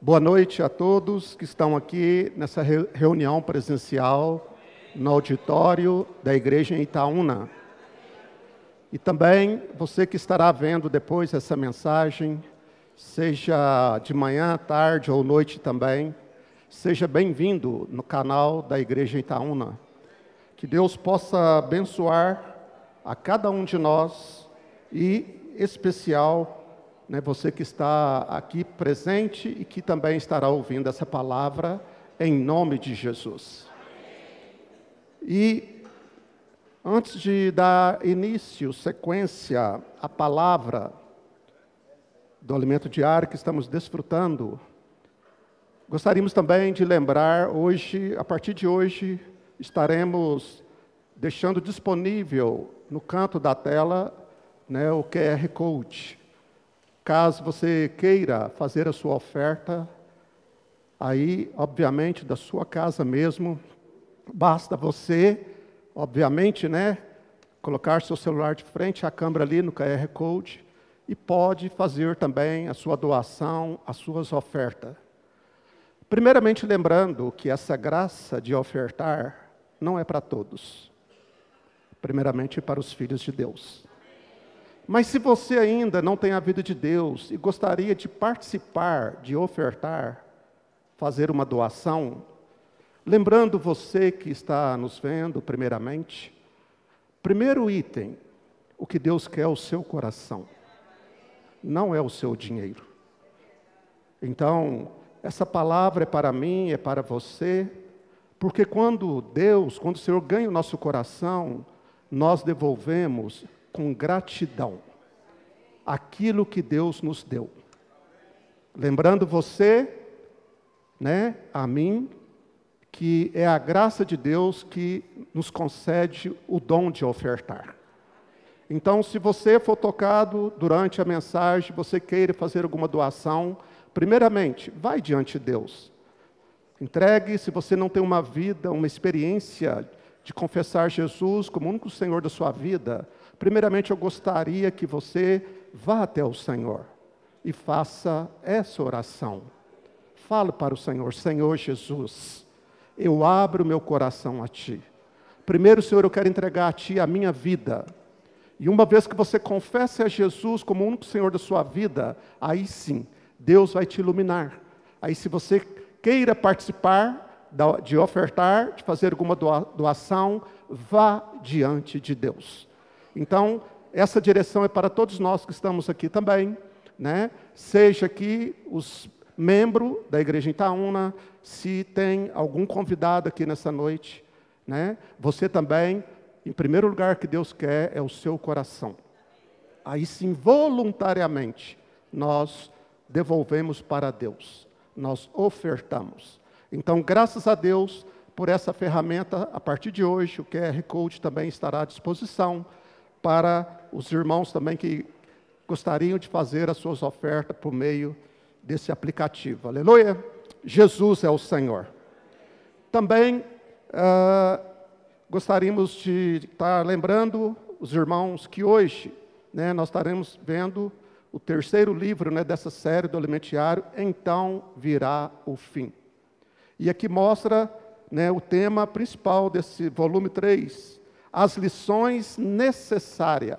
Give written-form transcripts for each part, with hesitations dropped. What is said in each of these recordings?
Boa noite a todos que estão aqui nessa reunião presencial no auditório da Igreja em Itaúna. E também você que estará vendo depois essa mensagem, seja de manhã, tarde ou noite também, seja bem-vindo no canal da Igreja em Itaúna. Que Deus possa abençoar a cada um de nós e, em especial, você que está aqui presente e que também estará ouvindo essa palavra, em nome de Jesus. E antes de dar início, sequência, à palavra do alimento diário que estamos desfrutando, gostaríamos também de lembrar, hoje, a partir de hoje, estaremos deixando disponível no canto da tela, o QR Code. Caso você queira fazer a sua oferta, aí, obviamente, da sua casa mesmo, basta você, obviamente, colocar seu celular de frente à câmera ali no QR Code e pode fazer também a sua doação, as suas ofertas. Primeiramente, lembrando que essa graça de ofertar não é para todos. Primeiramente, para os filhos de Deus. Mas se você ainda não tem a vida de Deus e gostaria de participar, de ofertar, fazer uma doação, lembrando você que está nos vendo, primeiramente, primeiro item, o que Deus quer é o seu coração, não é o seu dinheiro. Então, essa palavra é para mim, é para você, porque quando o Senhor ganha o nosso coração, nós devolvemos com gratidão aquilo que Deus nos deu. Lembrando você, a mim, que é a graça de Deus que nos concede o dom de ofertar. Então, se você for tocado durante a mensagem, você queira fazer alguma doação, primeiramente, vai diante de Deus. Entregue, se você não tem uma vida, uma experiência de confessar Jesus como único Senhor da sua vida, primeiramente eu gostaria que você vá até o Senhor e faça essa oração. Fale para o Senhor: Senhor Jesus, eu abro meu coração a Ti. Primeiro, Senhor, eu quero entregar a Ti a minha vida. E uma vez que você confesse a Jesus como o único Senhor da sua vida, aí sim, Deus vai te iluminar. Aí se você queira participar, de ofertar, de fazer alguma doação, vá diante de Deus. Então, essa direção é para todos nós que estamos aqui também, Seja aqui os membros da Igreja em Itaúna, se tem algum convidado aqui nessa noite, Você também, em primeiro lugar, que Deus quer é o seu coração. Aí sim, voluntariamente, nós devolvemos para Deus, nós ofertamos. Então, graças a Deus por essa ferramenta, a partir de hoje, o QR Code também estará à disposição para os irmãos também que gostariam de fazer as suas ofertas por meio desse aplicativo. Aleluia! Jesus é o Senhor. Também gostaríamos de estar lembrando os irmãos que hoje, nós estaremos vendo o terceiro livro dessa série do Alimento Diário, Então Virá o Fim. E aqui mostra o tema principal desse volume 3, as lições necessárias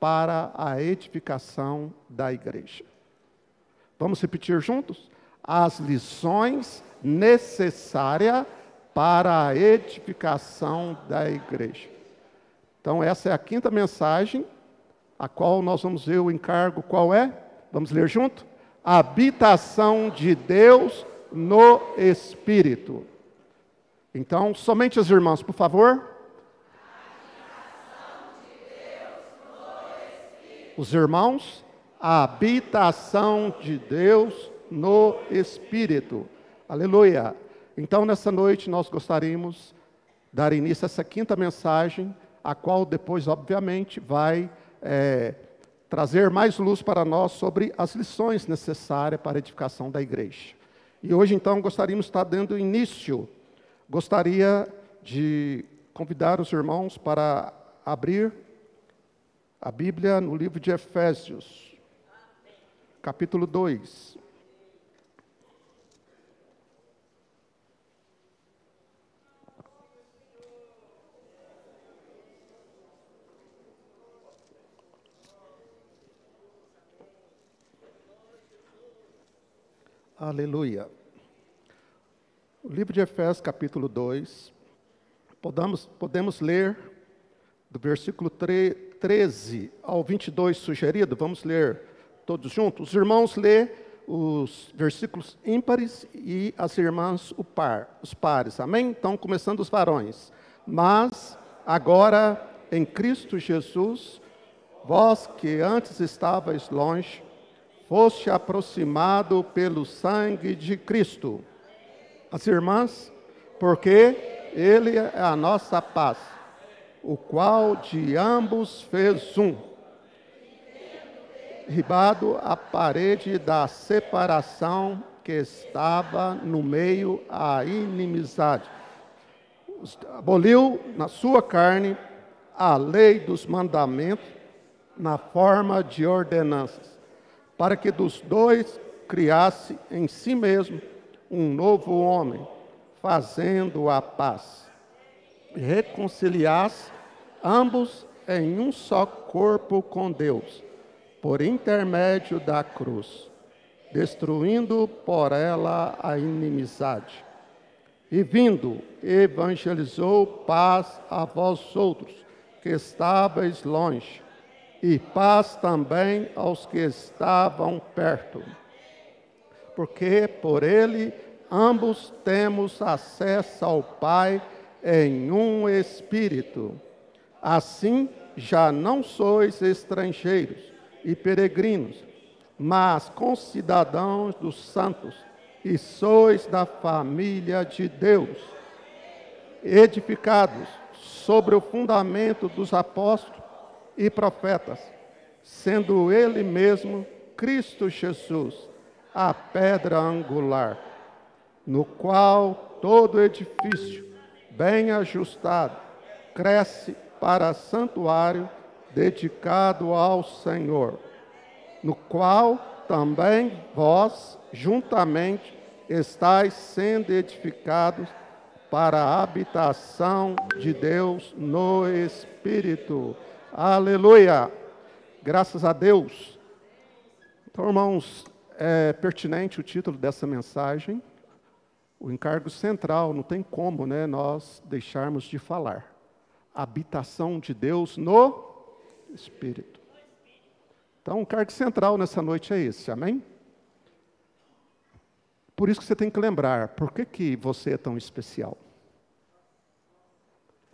para a edificação da igreja. Vamos repetir juntos? As lições necessárias para a edificação da igreja. Então, essa é a quinta mensagem, a qual nós vamos ver o encargo, qual é? Vamos ler junto? A habitação de Deus no Espírito. Então, somente os irmãos, por favor. Os irmãos, a habitação de Deus no Espírito. Aleluia. Então, nessa noite, nós gostaríamos de dar início a essa quinta mensagem, a qual depois, obviamente, vai trazer mais luz para nós sobre as lições necessárias para a edificação da igreja. E hoje, então, gostaríamos de estar dando início. Gostaria de convidar os irmãos para abrir a Bíblia no livro de Efésios, capítulo 2. Aleluia. O livro de Efésios, capítulo 2, podemos ler do versículo 13 ao 22 sugerido. Vamos ler todos juntos. Os irmãos lê os versículos ímpares e as irmãs os pares. Amém? Então, começando os varões. Mas agora, em Cristo Jesus, vós que antes estavais longe, foste aproximado pelo sangue de Cristo. As irmãs, porque Ele é a nossa paz, o qual de ambos fez um, derribado a parede da separação que estava no meio a inimizade. Aboliu na sua carne a lei dos mandamentos na forma de ordenanças, para que dos dois criasse em si mesmo um novo homem, fazendo a paz, e reconciliasse ambos em um só corpo com Deus, por intermédio da cruz, destruindo por ela a inimizade. E vindo, evangelizou paz a vós outros, que estáveis longe, e paz também aos que estavam perto. Porque por ele ambos temos acesso ao Pai em um Espírito. Assim, já não sois estrangeiros e peregrinos, mas concidadãos dos santos, e sois da família de Deus, edificados sobre o fundamento dos apóstolos e profetas, sendo Ele mesmo, Cristo Jesus, a pedra angular, no qual todo edifício, bem ajustado, cresce para santuário dedicado ao Senhor, no qual também vós, juntamente, estáis sendo edificados para a habitação de Deus no Espírito. Aleluia! Graças a Deus. Então, irmãos, é pertinente o título dessa mensagem. O encargo central, não tem como, nós deixarmos de falar. Habitação de Deus no Espírito. Então, o encargo central nessa noite é esse, amém? Por isso que você tem que lembrar, por que você é tão especial?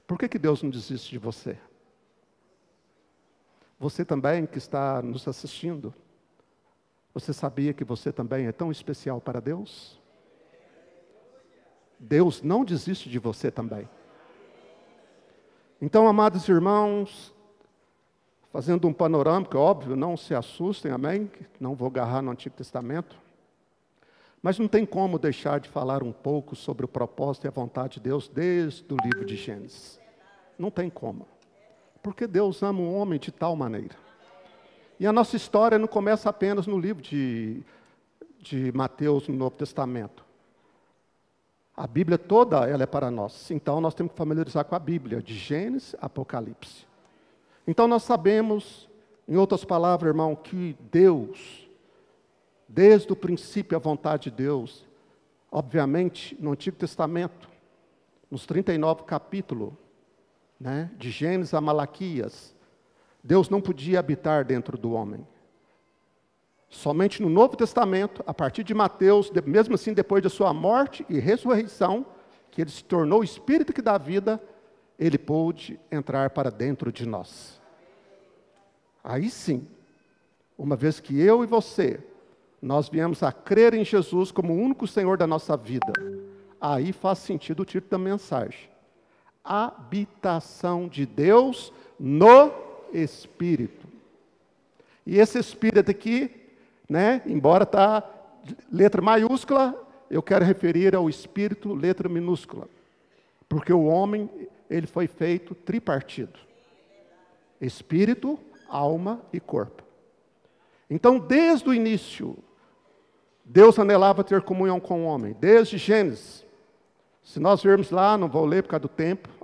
Por que Deus não desiste de você? Você também que está nos assistindo, você sabia que você também é tão especial para Deus? Deus não desiste de você também. Então, amados irmãos, fazendo um panorâmico, óbvio, não se assustem, amém? Não vou agarrar no Antigo Testamento. Mas não tem como deixar de falar um pouco sobre o propósito e a vontade de Deus desde o livro de Gênesis. Não tem como. Porque Deus ama o homem de tal maneira. E a nossa história não começa apenas no livro de Mateus, no Novo Testamento. A Bíblia toda ela é para nós. Então nós temos que familiarizar com a Bíblia, de Gênesis a Apocalipse. Então nós sabemos, em outras palavras, irmão, que Deus, desde o princípio a vontade de Deus, obviamente no Antigo Testamento, nos 39 capítulos, de Gênesis a Malaquias, Deus não podia habitar dentro do homem. Somente no Novo Testamento, a partir de Mateus, mesmo assim depois de sua morte e ressurreição, que ele se tornou o Espírito que dá vida, ele pôde entrar para dentro de nós. Aí sim, uma vez que eu e você, nós viemos a crer em Jesus como o único Senhor da nossa vida, aí faz sentido o título da mensagem. Habitação de Deus no Espírito. E esse Espírito aqui, embora está letra maiúscula, eu quero referir ao Espírito, letra minúscula. Porque o homem, ele foi feito tripartido. Espírito, alma e corpo. Então, desde o início, Deus anelava ter comunhão com o homem. Desde Gênesis. Se nós vermos lá, não vou ler por causa do tempo,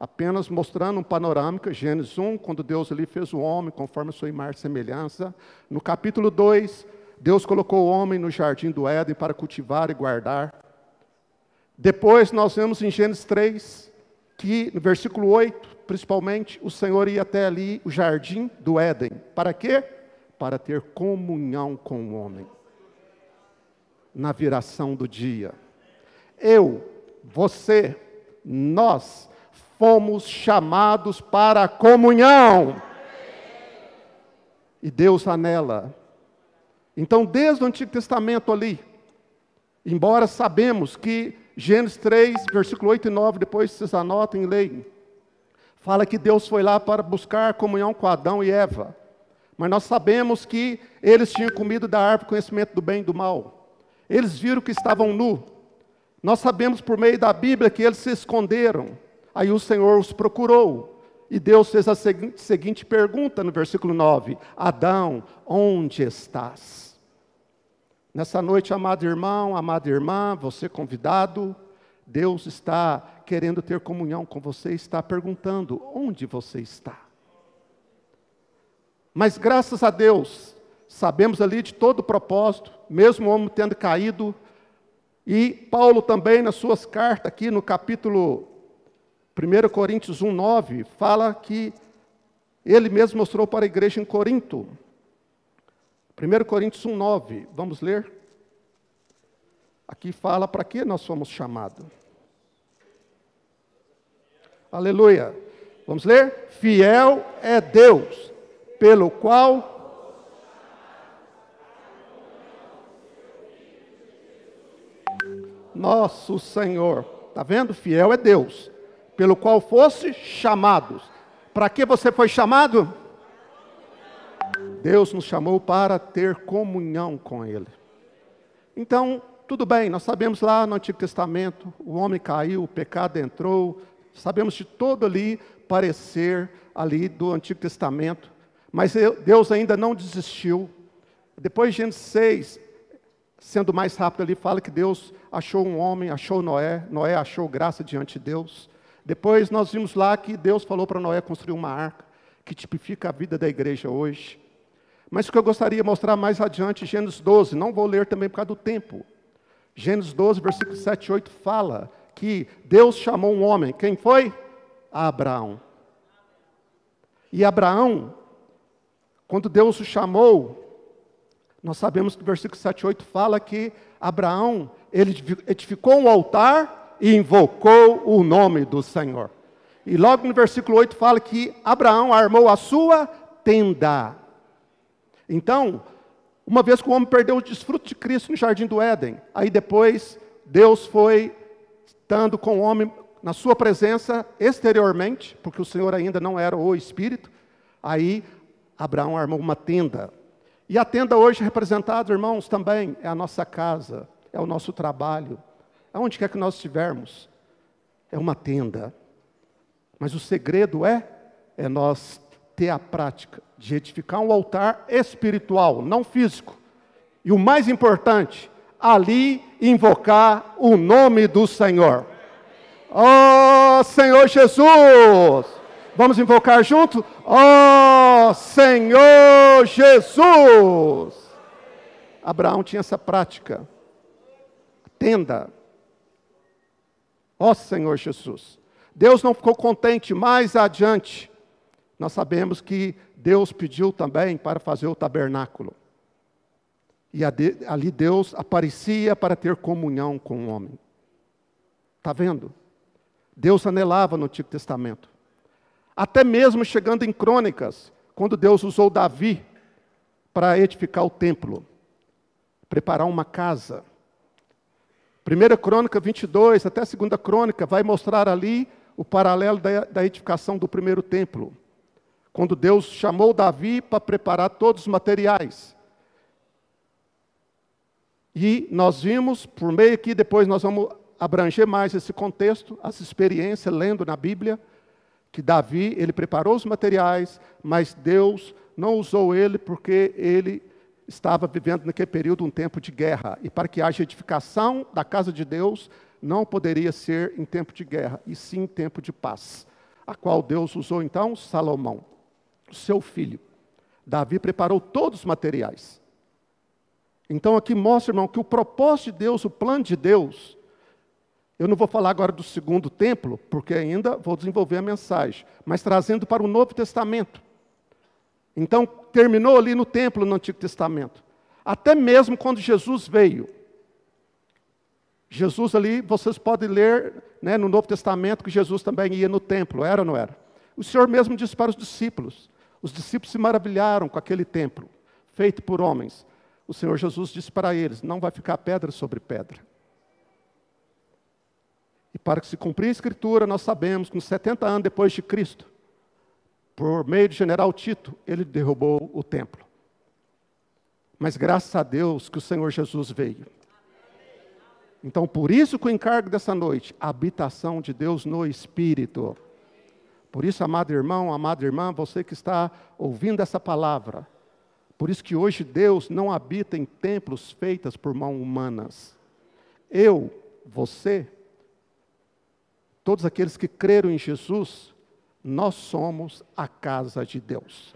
apenas mostrando um panorâmico, Gênesis 1, quando Deus ali fez o homem, conforme a sua imagem e semelhança. No capítulo 2, Deus colocou o homem no jardim do Éden para cultivar e guardar. Depois nós vemos em Gênesis 3, que no versículo 8, principalmente, o Senhor ia até ali, o jardim do Éden. Para quê? Para ter comunhão com o homem. Na viração do dia. Eu, você, nós fomos chamados para a comunhão. E Deus anela. Então, desde o Antigo Testamento ali, embora sabemos que Gênesis 3, versículo 8 e 9, depois vocês anotem e leem, fala que Deus foi lá para buscar comunhão com Adão e Eva. Mas nós sabemos que eles tinham comido da árvore do conhecimento do bem e do mal. Eles viram que estavam nus. Nós sabemos por meio da Bíblia que eles se esconderam. Aí o Senhor os procurou. E Deus fez a seguinte pergunta no versículo 9: Adão, onde estás? Nessa noite, amado irmão, amada irmã, você convidado, Deus está querendo ter comunhão com você, está perguntando, onde você está? Mas graças a Deus, sabemos ali de todo o propósito, mesmo o homem tendo caído, e Paulo também nas suas cartas, aqui no capítulo 1 Coríntios 1, 9, fala que ele mesmo mostrou para a igreja em Corinto. 1 Coríntios 1, 9, vamos ler? Aqui fala para que nós fomos chamados. Aleluia. Vamos ler? Fiel é Deus, pelo qual... Nosso Senhor. Está vendo? Fiel é Deus, pelo qual fosse chamados. Para que você foi chamado? Deus nos chamou para ter comunhão com Ele. Então, tudo bem, nós sabemos lá no Antigo Testamento, o homem caiu, o pecado entrou, sabemos de todo ali parecer ali do Antigo Testamento, mas Deus ainda não desistiu. Depois de Gênesis 6, sendo mais rápido ali, fala que Deus achou um homem, achou Noé, Noé achou graça diante de Deus. Depois nós vimos lá que Deus falou para Noé construir uma arca, que tipifica a vida da igreja hoje. Mas o que eu gostaria de mostrar mais adiante, Gênesis 12, não vou ler também por causa do tempo. Gênesis 12, versículos 7 e 8 fala que Deus chamou um homem, quem foi? Abraão. E Abraão, quando Deus o chamou, nós sabemos que o versículo 7 e 8 fala que Abraão, ele edificou um altar e invocou o nome do Senhor. E logo no versículo 8 fala que Abraão armou a sua tenda. Então, uma vez que o homem perdeu o desfruto de Cristo no jardim do Éden, aí depois Deus foi estando com o homem na sua presença exteriormente, porque o Senhor ainda não era o Espírito, aí Abraão armou uma tenda. E a tenda hoje representada, irmãos, também é a nossa casa, é o nosso trabalho, aonde quer que nós estivermos, é uma tenda. Mas o segredo é nós ter a prática de edificar um altar espiritual, não físico. E o mais importante, ali invocar o nome do Senhor. Oh, Senhor Jesus! Vamos invocar junto? Oh, Senhor Jesus! Abraão tinha essa prática. Tenda. Oh, Senhor Jesus! Deus não ficou contente. Mais adiante, nós sabemos que Deus pediu também para fazer o tabernáculo. E ali Deus aparecia para ter comunhão com o homem. Está vendo? Deus anelava no Antigo Testamento. Até mesmo chegando em Crônicas, quando Deus usou Davi para edificar o templo, preparar uma casa. 1 Crônica 22, até 2 Crônica, vai mostrar ali o paralelo da edificação do primeiro templo. Quando Deus chamou Davi para preparar todos os materiais. E nós vimos, por meio aqui, depois nós vamos abranger mais esse contexto, as experiências, lendo na Bíblia, que Davi, ele preparou os materiais, mas Deus não usou ele porque ele estava vivendo naquele período um tempo de guerra. E para que haja edificação da casa de Deus, não poderia ser em tempo de guerra, e sim em tempo de paz. A qual Deus usou então Salomão, seu filho. Davi preparou todos os materiais. Então aqui mostra, irmão, que o propósito de Deus, o plano de Deus, eu não vou falar agora do segundo templo, porque ainda vou desenvolver a mensagem, mas trazendo para o Novo Testamento. Então, terminou ali no templo, no Antigo Testamento. Até mesmo quando Jesus veio. Jesus ali, vocês podem ler, né, no Novo Testamento que Jesus também ia no templo, era ou não era? O Senhor mesmo disse para os discípulos se maravilharam com aquele templo, feito por homens. O Senhor Jesus disse para eles, não vai ficar pedra sobre pedra. E para que se cumprir a Escritura, nós sabemos que uns 70 anos depois de Cristo, por meio de general Tito, ele derrubou o templo. Mas graças a Deus que o Senhor Jesus veio. Então, por isso que o encargo dessa noite, a habitação de Deus no Espírito. Por isso, amado irmão, amada irmã, você que está ouvindo essa palavra, por isso que hoje Deus não habita em templos feitos por mãos humanas. Eu, você, todos aqueles que creram em Jesus, nós somos a casa de Deus.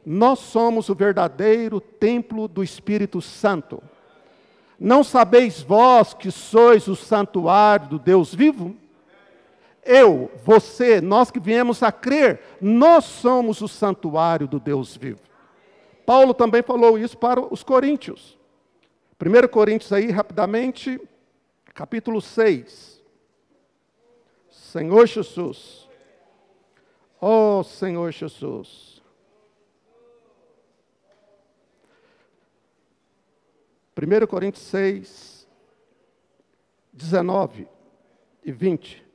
Nós somos o verdadeiro templo do Espírito Santo. Não sabeis vós que sois o santuário do Deus vivo? Eu, você, nós que viemos a crer, nós somos o santuário do Deus vivo. Paulo também falou isso para os coríntios. 1 Coríntios aí, rapidamente, capítulo 6. Senhor Jesus. Oh, Senhor Jesus. 1 Coríntios 6, 19 e 20.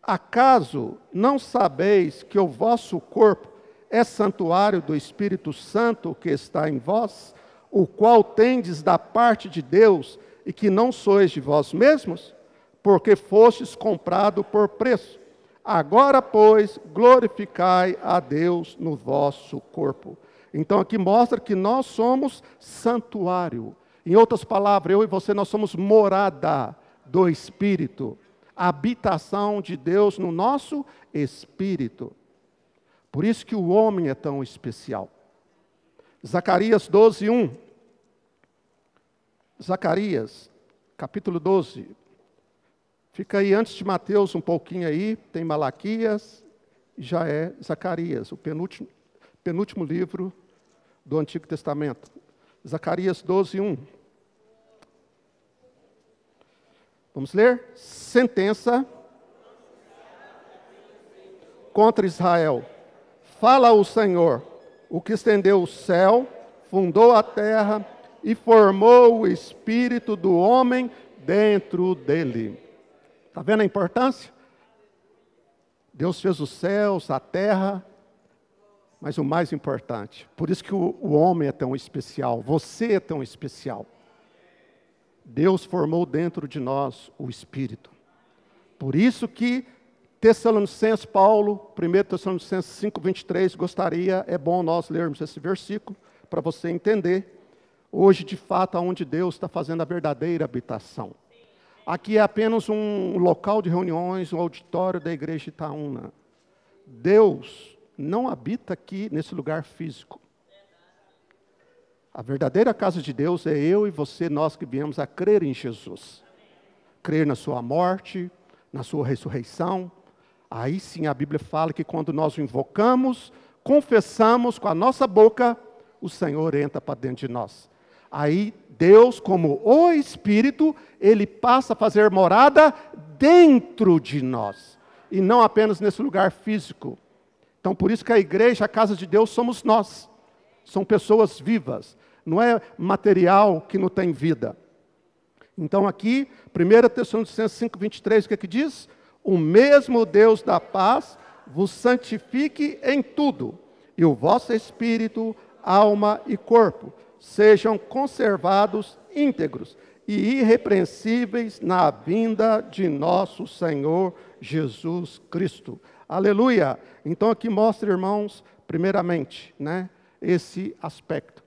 Acaso não sabeis que o vosso corpo é santuário do Espírito Santo que está em vós, o qual tendes da parte de Deus, e que não sois de vós mesmos? Porque fostes comprado por preço. Agora, pois, glorificai a Deus no vosso corpo. Então aqui mostra que nós somos santuário. Em outras palavras, eu e você, nós somos morada do Espírito. Habitação de Deus no nosso Espírito. Por isso que o homem é tão especial. Zacarias 12, 1. Zacarias, capítulo 12. Fica aí antes de Mateus um pouquinho aí, tem Malaquias, e já é Zacarias, o penúltimo livro do Antigo Testamento. Zacarias 12, 1. Vamos ler? Sentença contra Israel. Fala o Senhor, o que estendeu o céu, fundou a terra e formou o espírito do homem dentro dele. Está vendo a importância? Deus fez os céus, a terra, mas o mais importante, por isso que o homem é tão especial, você é tão especial. Deus formou dentro de nós o Espírito. Por isso que Tessalonicenses, Paulo, 1 Tessalonicenses 5, 23, é bom nós lermos esse versículo, para você entender, hoje de fato, aonde Deus está fazendo a verdadeira habitação. Aqui é apenas um local de reuniões, um auditório da igreja de Itaúna. Deus não habita aqui nesse lugar físico. A verdadeira casa de Deus é eu e você, nós que viemos a crer em Jesus. Crer na sua morte, na sua ressurreição. Aí sim a Bíblia fala que quando nós o invocamos, confessamos com a nossa boca, o Senhor entra para dentro de nós. Aí Deus, como o Espírito, Ele passa a fazer morada dentro de nós. E não apenas nesse lugar físico. Então por isso que a igreja, a casa de Deus, somos nós. São pessoas vivas. Não é material que não tem vida. Então aqui, 1 Tessalonicenses 5, 23, o que é que diz? O mesmo Deus da paz vos santifique em tudo, e o vosso espírito, alma e corpo sejam conservados íntegros e irrepreensíveis na vinda de nosso Senhor Jesus Cristo. Aleluia! Então aqui mostra, irmãos, primeiramente, né, esse aspecto.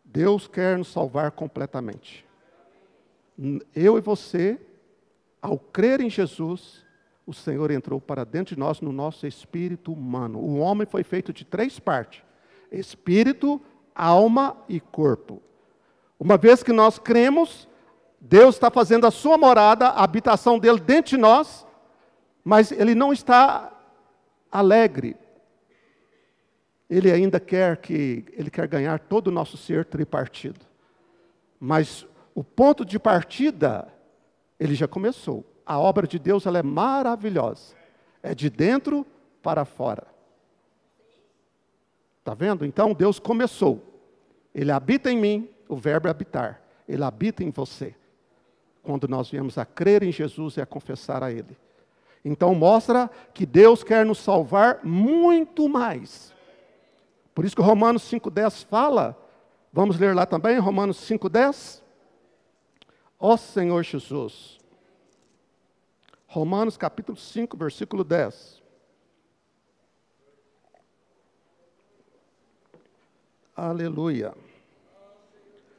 Deus quer nos salvar completamente. Eu e você, ao crer em Jesus, o Senhor entrou para dentro de nós, no nosso espírito humano. O homem foi feito de 3 partes: espírito, alma e corpo. Uma vez que nós cremos, Deus está fazendo a sua morada, a habitação dele dentro de nós, mas ele não está alegre. Ele ainda quer ganhar todo o nosso ser tripartido. Mas o ponto de partida, ele já começou. A obra de Deus, ela é maravilhosa. É de dentro para fora. Está vendo? Então Deus começou. Ele habita em mim, o verbo é habitar. Ele habita em você. Quando nós viemos a crer em Jesus e a confessar a Ele. Então mostra que Deus quer nos salvar muito mais. Por isso que Romanos 5,10 fala, vamos ler lá também, Romanos 5,10. Ó Senhor Jesus. Romanos capítulo 5, versículo 10. Aleluia.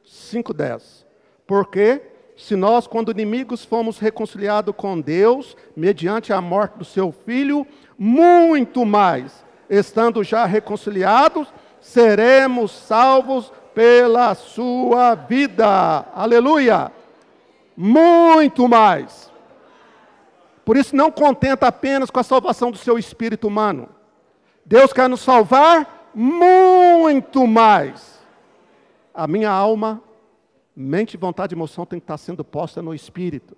5,10. Porque se nós, quando inimigos, fomos reconciliados com Deus, mediante a morte do seu Filho, muito mais, estando já reconciliados, seremos salvos pela sua vida. Aleluia! Muito mais. Por isso, não contenta apenas com a salvação do seu espírito humano. Deus quer nos salvar muito mais. A minha alma, mente, vontade e emoção tem que estar sendo posta no espírito.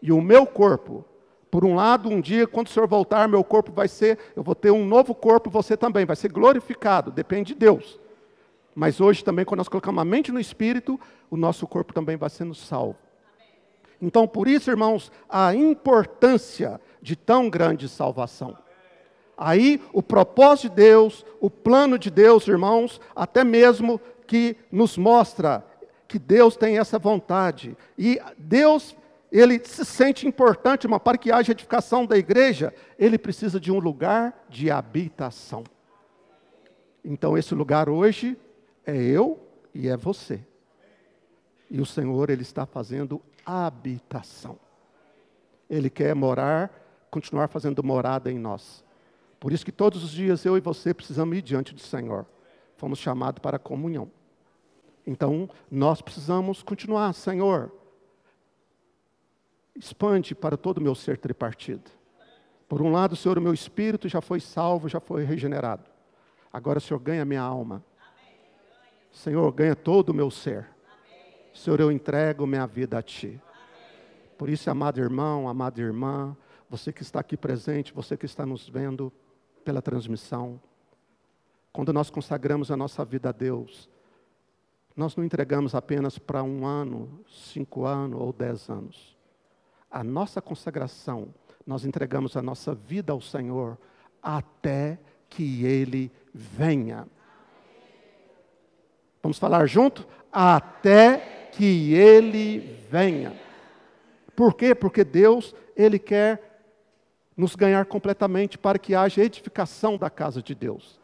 E o meu corpo, por um lado, um dia, quando o Senhor voltar, meu corpo vai ser, eu vou ter um novo corpo, você também, vai ser glorificado, depende de Deus. Mas hoje também, quando nós colocamos a mente no espírito, o nosso corpo também vai sendo salvo. Então, por isso, irmãos, a importância de tão grande salvação. Aí, o propósito de Deus, o plano de Deus, irmãos, até mesmo que nos mostra que Deus tem essa vontade. E Deus, Ele se sente importante, irmão, para que haja edificação da igreja, Ele precisa de um lugar de habitação. Então, esse lugar hoje é eu e é você. E o Senhor, Ele está fazendo habitação. Ele quer morar, continuar fazendo morada em nós. Por isso que todos os dias eu e você precisamos ir diante do Senhor. Fomos chamados para a comunhão. Então, nós precisamos continuar, Senhor, expande para todo o meu ser tripartido. Por um lado, Senhor, o meu espírito já foi salvo, já foi regenerado. Agora, Senhor, ganha a minha alma. Senhor, ganha todo o meu ser. Senhor, eu entrego minha vida a Ti. Por isso, amado irmão, amada irmã, você que está aqui presente, você que está nos vendo pela transmissão, quando nós consagramos a nossa vida a Deus, nós não entregamos apenas para 1 ano, 5 anos ou 10 anos. A nossa consagração, nós entregamos a nossa vida ao Senhor até que Ele venha. Vamos falar junto? Até que Ele venha. Por quê? Porque Deus, Ele quer nos ganhar completamente para que haja edificação da casa de Deus.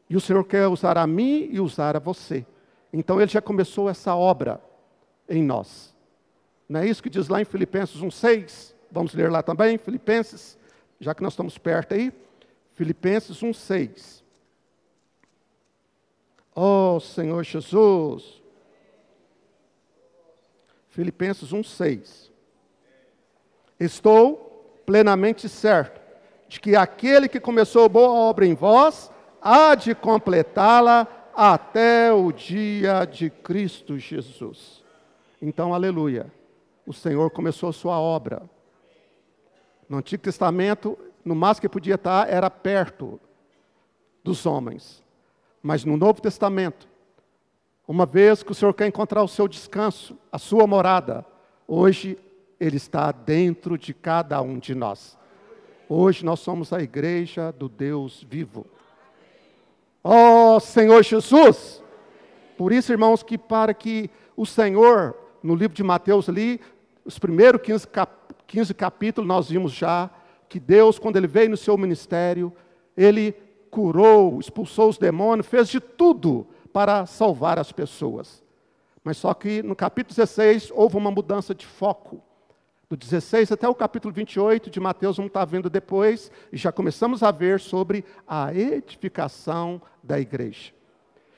E o Senhor quer usar a mim e usar a você. Então Ele já começou essa obra em nós. Não é isso que diz lá em Filipenses 1,6? Vamos ler lá também, Filipenses, já que nós estamos perto aí. Filipenses 1,6. Oh, Senhor Jesus. Filipenses 1,6. Estou plenamente certo de que aquele que começou boa obra em vós, há de completá-la até o dia de Cristo Jesus. Então, aleluia. O Senhor começou a sua obra. No Antigo Testamento, no máximo que podia estar, era perto dos homens. Mas no Novo Testamento, uma vez que o Senhor quer encontrar o seu descanso, a sua morada, hoje Ele está dentro de cada um de nós. Hoje nós somos a igreja do Deus vivo. Oh, Senhor Jesus! Por isso, irmãos, que para que o Senhor, no livro de Mateus ali, os primeiros 15 capítulos, nós vimos já que Deus, quando Ele veio no seu ministério, Ele curou, expulsou os demônios, fez de tudo para salvar as pessoas. Mas só que no capítulo 16 houve uma mudança de foco. Do 16 até o capítulo 28 de Mateus, vamos estar vendo depois, e já começamos a ver sobre a edificação da igreja.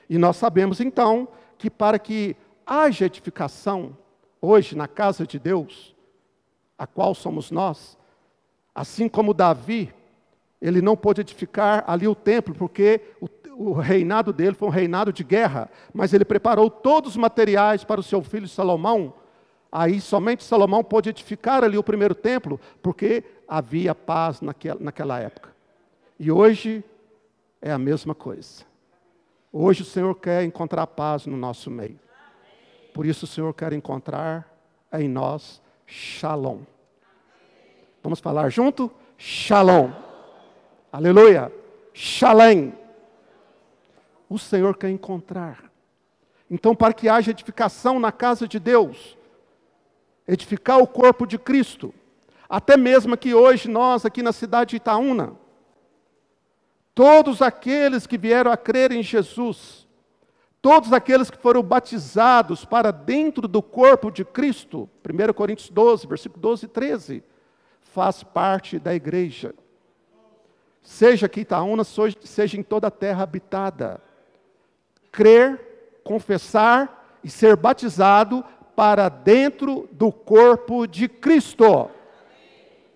E nós sabemos então que para que haja edificação hoje na casa de Deus, a qual somos nós, assim como Davi, ele não pôde edificar ali o templo, porque o reinado dele foi um reinado de guerra, mas ele preparou todos os materiais para o seu filho Salomão. Aí somente Salomão pôde edificar ali o primeiro templo, porque havia paz naquela época. E hoje é a mesma coisa. Hoje o Senhor quer encontrar paz no nosso meio. Por isso o Senhor quer encontrar em nós Shalom. Vamos falar junto? Shalom. Aleluia. Shalom. O Senhor quer encontrar. Então, para que haja edificação na casa de Deus, edificar o corpo de Cristo, até mesmo que hoje nós, aqui na cidade de Itaúna, todos aqueles que vieram a crer em Jesus, todos aqueles que foram batizados para dentro do corpo de Cristo, 1 Coríntios 12, versículo 12 e 13, faz parte da igreja. Seja aqui em Itaúna, seja em toda a terra habitada. Crer, confessar e ser batizado para dentro do corpo de Cristo.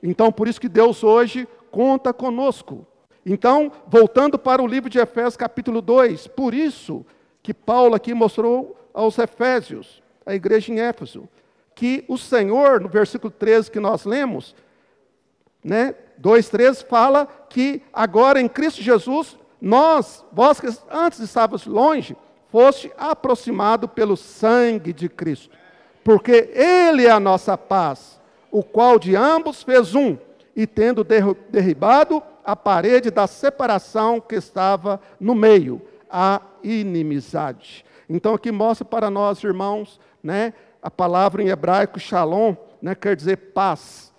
Então, por isso que Deus hoje conta conosco. Então, voltando para o livro de Efésios, capítulo 2, por isso que Paulo aqui mostrou aos Efésios, a igreja em Éfeso, que o Senhor, no versículo 13 que nós lemos, 2:13, fala que agora em Cristo Jesus, vós que antes estávamos longe, foste aproximado pelo sangue de Cristo. Porque Ele é a nossa paz, o qual de ambos fez um, e tendo derribado a parede da separação que estava no meio, a inimizade. Então aqui mostra para nós, irmãos, a palavra em hebraico, shalom, quer dizer paz.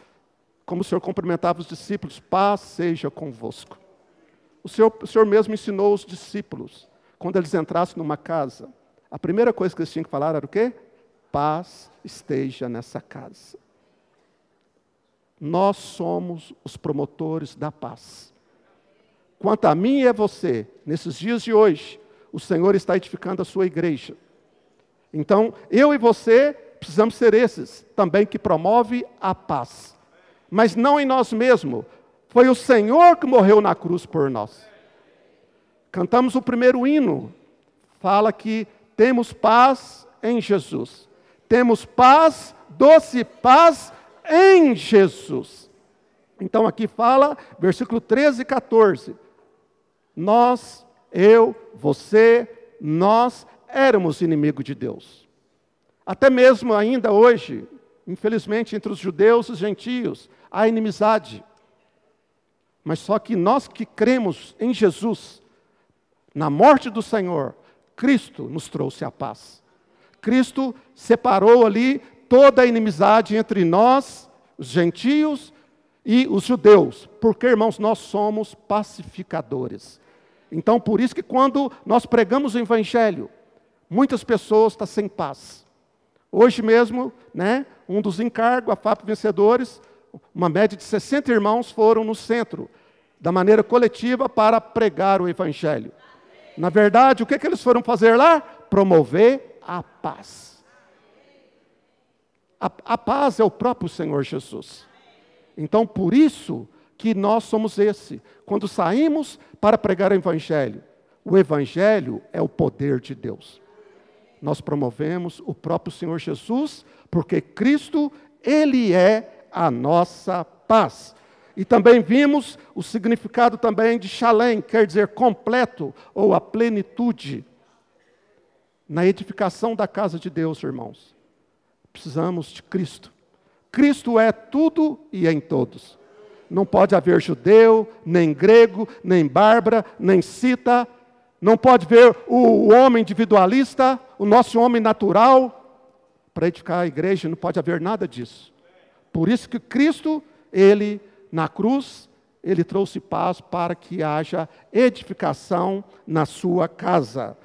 Como o Senhor cumprimentava os discípulos, paz seja convosco. O Senhor mesmo ensinou os discípulos, quando eles entrassem numa casa, a primeira coisa que eles tinham que falar era o quê? Paz esteja nessa casa. Nós somos os promotores da paz. Quanto a mim e a você, nesses dias de hoje, o Senhor está edificando a sua igreja. Então, eu e você precisamos ser esses também que promove a paz. Mas não em nós mesmos. Foi o Senhor que morreu na cruz por nós. Cantamos o primeiro hino. Fala que temos paz em Jesus. Temos paz, doce paz em Jesus. Então aqui fala, versículo 13 e 14. Nós, eu, você, nós éramos inimigos de Deus. Até mesmo ainda hoje, infelizmente, entre os judeus e os gentios, há inimizade. Mas só que nós que cremos em Jesus, na morte do Senhor, Cristo nos trouxe a paz. Cristo separou ali toda a inimizade entre nós, os gentios e os judeus. Porque, irmãos, nós somos pacificadores. Então, por isso que quando nós pregamos o Evangelho, muitas pessoas estão sem paz. Hoje mesmo, um dos encargos, a FAP Vencedores, uma média de 60 irmãos foram no centro, da maneira coletiva, para pregar o Evangelho. Na verdade, o que eles foram fazer lá? Promover a paz. A paz é o próprio Senhor Jesus. Então, por isso que nós somos esse. Quando saímos para pregar o Evangelho é o poder de Deus. Nós promovemos o próprio Senhor Jesus, porque Cristo, Ele é a nossa paz. E também vimos o significado também de Shalem, quer dizer completo, ou a plenitude. Na edificação da casa de Deus, irmãos, precisamos de Cristo. Cristo é tudo e em todos. Não pode haver judeu, nem grego, nem bárbara, nem cita. Não pode ver o homem individualista, o nosso homem natural. Para edificar a igreja não pode haver nada disso. Por isso que Cristo, Ele, na cruz, Ele trouxe paz para que haja edificação na sua casa.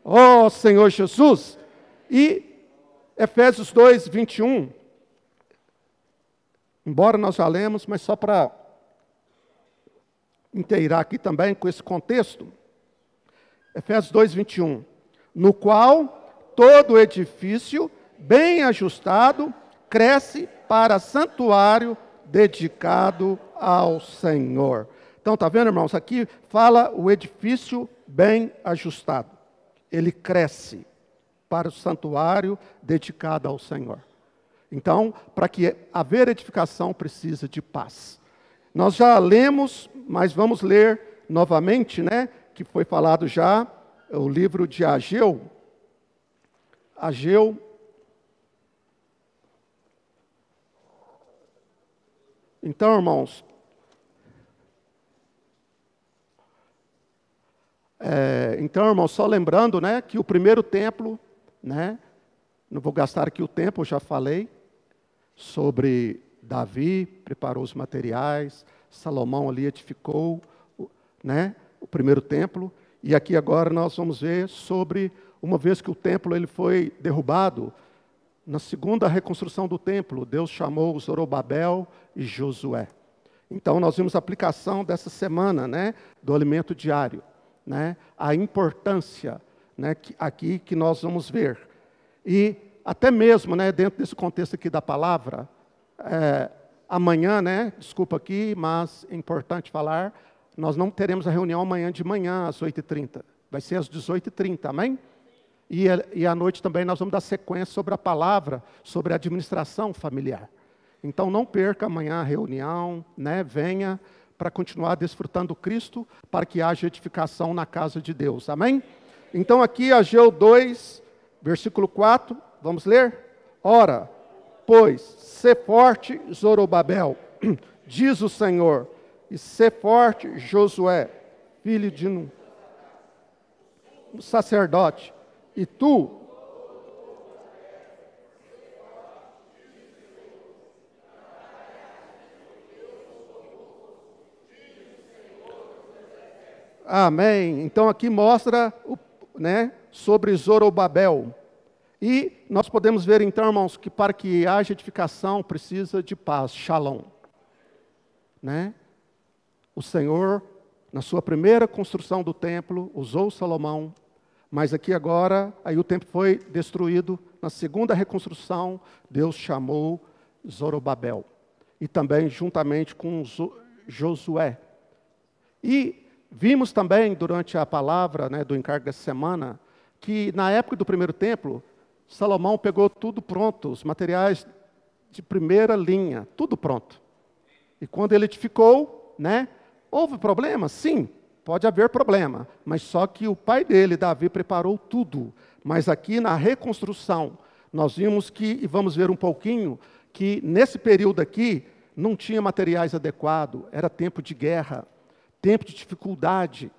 Ó Senhor Jesus! E Efésios 2, 21, embora nós já lemos, mas só para inteirar aqui também com esse contexto. Efésios 2, 21. no qual todo edifício, bem ajustado, cresce para santuário dedicado ao Senhor. Então, está vendo, irmãos? Aqui fala o edifício bem ajustado. Ele cresce para o santuário dedicado ao Senhor. Então, para que haver edificação, precisa de paz. Nós já lemos, mas vamos ler novamente, né? Que foi falado já, o livro de Ageu. Ageu. Então, irmãos, só lembrando, né, que o primeiro templo, né, não vou gastar aqui o tempo, eu já falei sobre Davi, preparou os materiais, Salomão ali edificou, né, o primeiro templo, e aqui agora nós vamos ver sobre, uma vez que o templo ele foi derrubado, na segunda reconstrução do templo, Deus chamou Zorobabel e Josué. Então nós vimos a aplicação dessa semana, né, do alimento diário, né, a importância, né, aqui que nós vamos ver. E até mesmo, né, dentro desse contexto aqui da palavra, amanhã, né, desculpa aqui, mas é importante falar, nós não teremos a reunião amanhã de manhã às 8h30, vai ser às 18h30, amém? E à noite também nós vamos dar sequência sobre a palavra, sobre a administração familiar. Então não perca amanhã a reunião, né, venha para continuar desfrutando Cristo, para que haja edificação na casa de Deus, amém? Então aqui Ageu 2, versículo 4, vamos ler? Ora, pois, sê forte, Zorobabel, diz o Senhor, e sê forte, Josué, filho de um sacerdote, e tu, amém. Então aqui mostra, né, sobre Zorobabel. E nós podemos ver então, irmãos, que para que haja edificação precisa de paz, shalom. Né? O Senhor, na sua primeira construção do templo, usou Salomão, mas aqui agora, aí o templo foi destruído, na segunda reconstrução, Deus chamou Zorobabel. E também juntamente com Josué. E vimos também, durante a palavra, né, do encargo dessa semana, que na época do primeiro templo, Salomão pegou tudo pronto, os materiais de primeira linha, tudo pronto. E quando ele edificou, né, houve problema? Sim, pode haver problema, mas só que o pai dele, Davi, preparou tudo. Mas aqui na reconstrução, nós vimos que, e vamos ver um pouquinho, que nesse período aqui, não tinha materiais adequados, era tempo de guerra, tempo de dificuldade.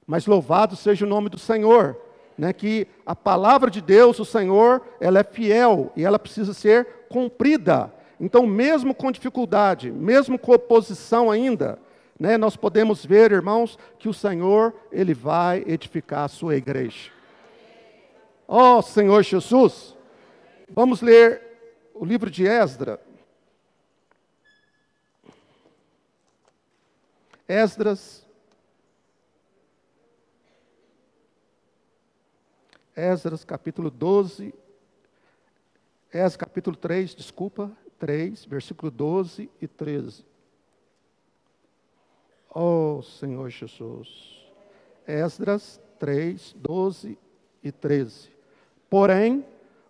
Mas louvado seja o nome do Senhor, né, que a palavra de Deus, o Senhor, ela é fiel e ela precisa ser cumprida. Então, mesmo com dificuldade, mesmo com oposição ainda, né, nós podemos ver, irmãos, que o Senhor, Ele vai edificar a sua igreja. Ó Senhor Jesus, vamos ler o livro de Esdras. Esdras capítulo 12, Esdras capítulo 3, 3, versículo 12 e 13. Oh, Senhor Jesus. Esdras 3, 12 e 13. Porém,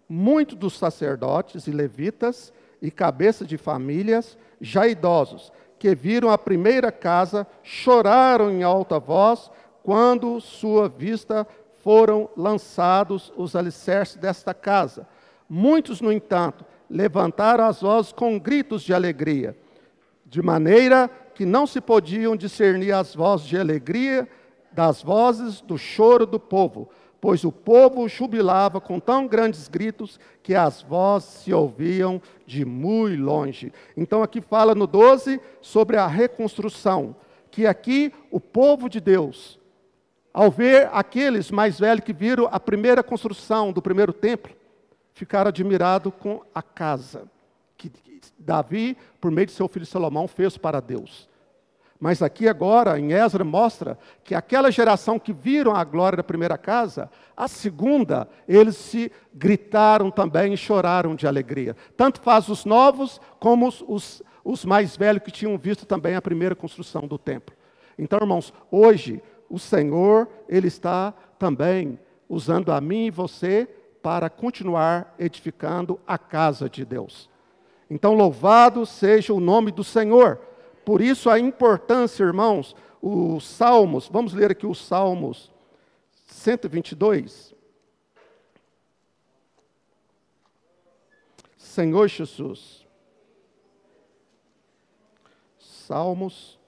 muitos dos sacerdotes e levitas e cabeças de famílias, já idosos, que viram a primeira casa, choraram em alta voz, quando sua vista foram lançados os alicerces desta casa. Muitos, no entanto, levantaram as vozes com gritos de alegria, de maneira que não se podiam discernir as vozes de alegria das vozes do choro do povo, pois o povo jubilava com tão grandes gritos que as vozes se ouviam de muito longe. Então aqui fala no 12 sobre a reconstrução, que aqui o povo de Deus, ao ver aqueles mais velhos que viram a primeira construção do primeiro templo, ficaram admirados com a casa que Davi, por meio de seu filho Salomão, fez para Deus. Mas aqui agora, em Esdras, mostra que aquela geração que viram a glória da primeira casa, a segunda, eles se gritaram também e choraram de alegria. Tanto faz os novos, como os mais velhos que tinham visto também a primeira construção do templo. Então, irmãos, hoje, o Senhor, Ele está também usando a mim e você para continuar edificando a casa de Deus. Então, louvado seja o nome do Senhor. Por isso a importância, irmãos, os Salmos, vamos ler aqui os Salmos 122. Senhor Jesus. Salmos.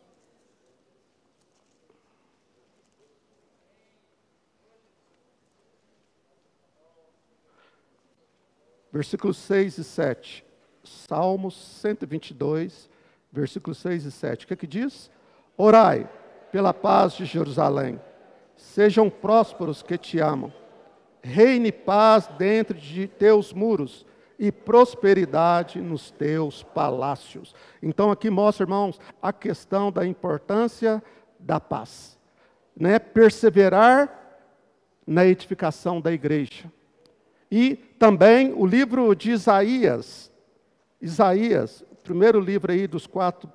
Versículos 6 e 7. Salmos 122, versículos 6 e 7. O que diz? Orai pela paz de Jerusalém. Sejam prósperos que te amam. Reine paz dentro de teus muros e prosperidade nos teus palácios. Então aqui mostra, irmãos, a questão da importância da paz. Né? Perseverar na edificação da igreja. E também o livro de Isaías, o primeiro livro aí dos 4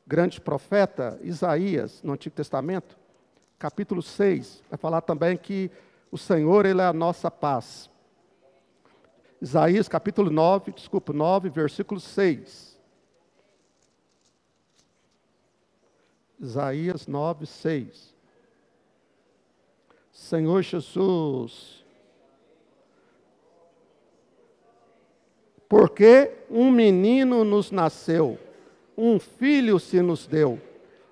grandes profetas, Isaías, no Antigo Testamento, capítulo 6, vai falar também que o Senhor, Ele é a nossa paz. Isaías, capítulo 9, versículo 6. Isaías 9, 6. Senhor Jesus, porque um menino nos nasceu, um filho se nos deu,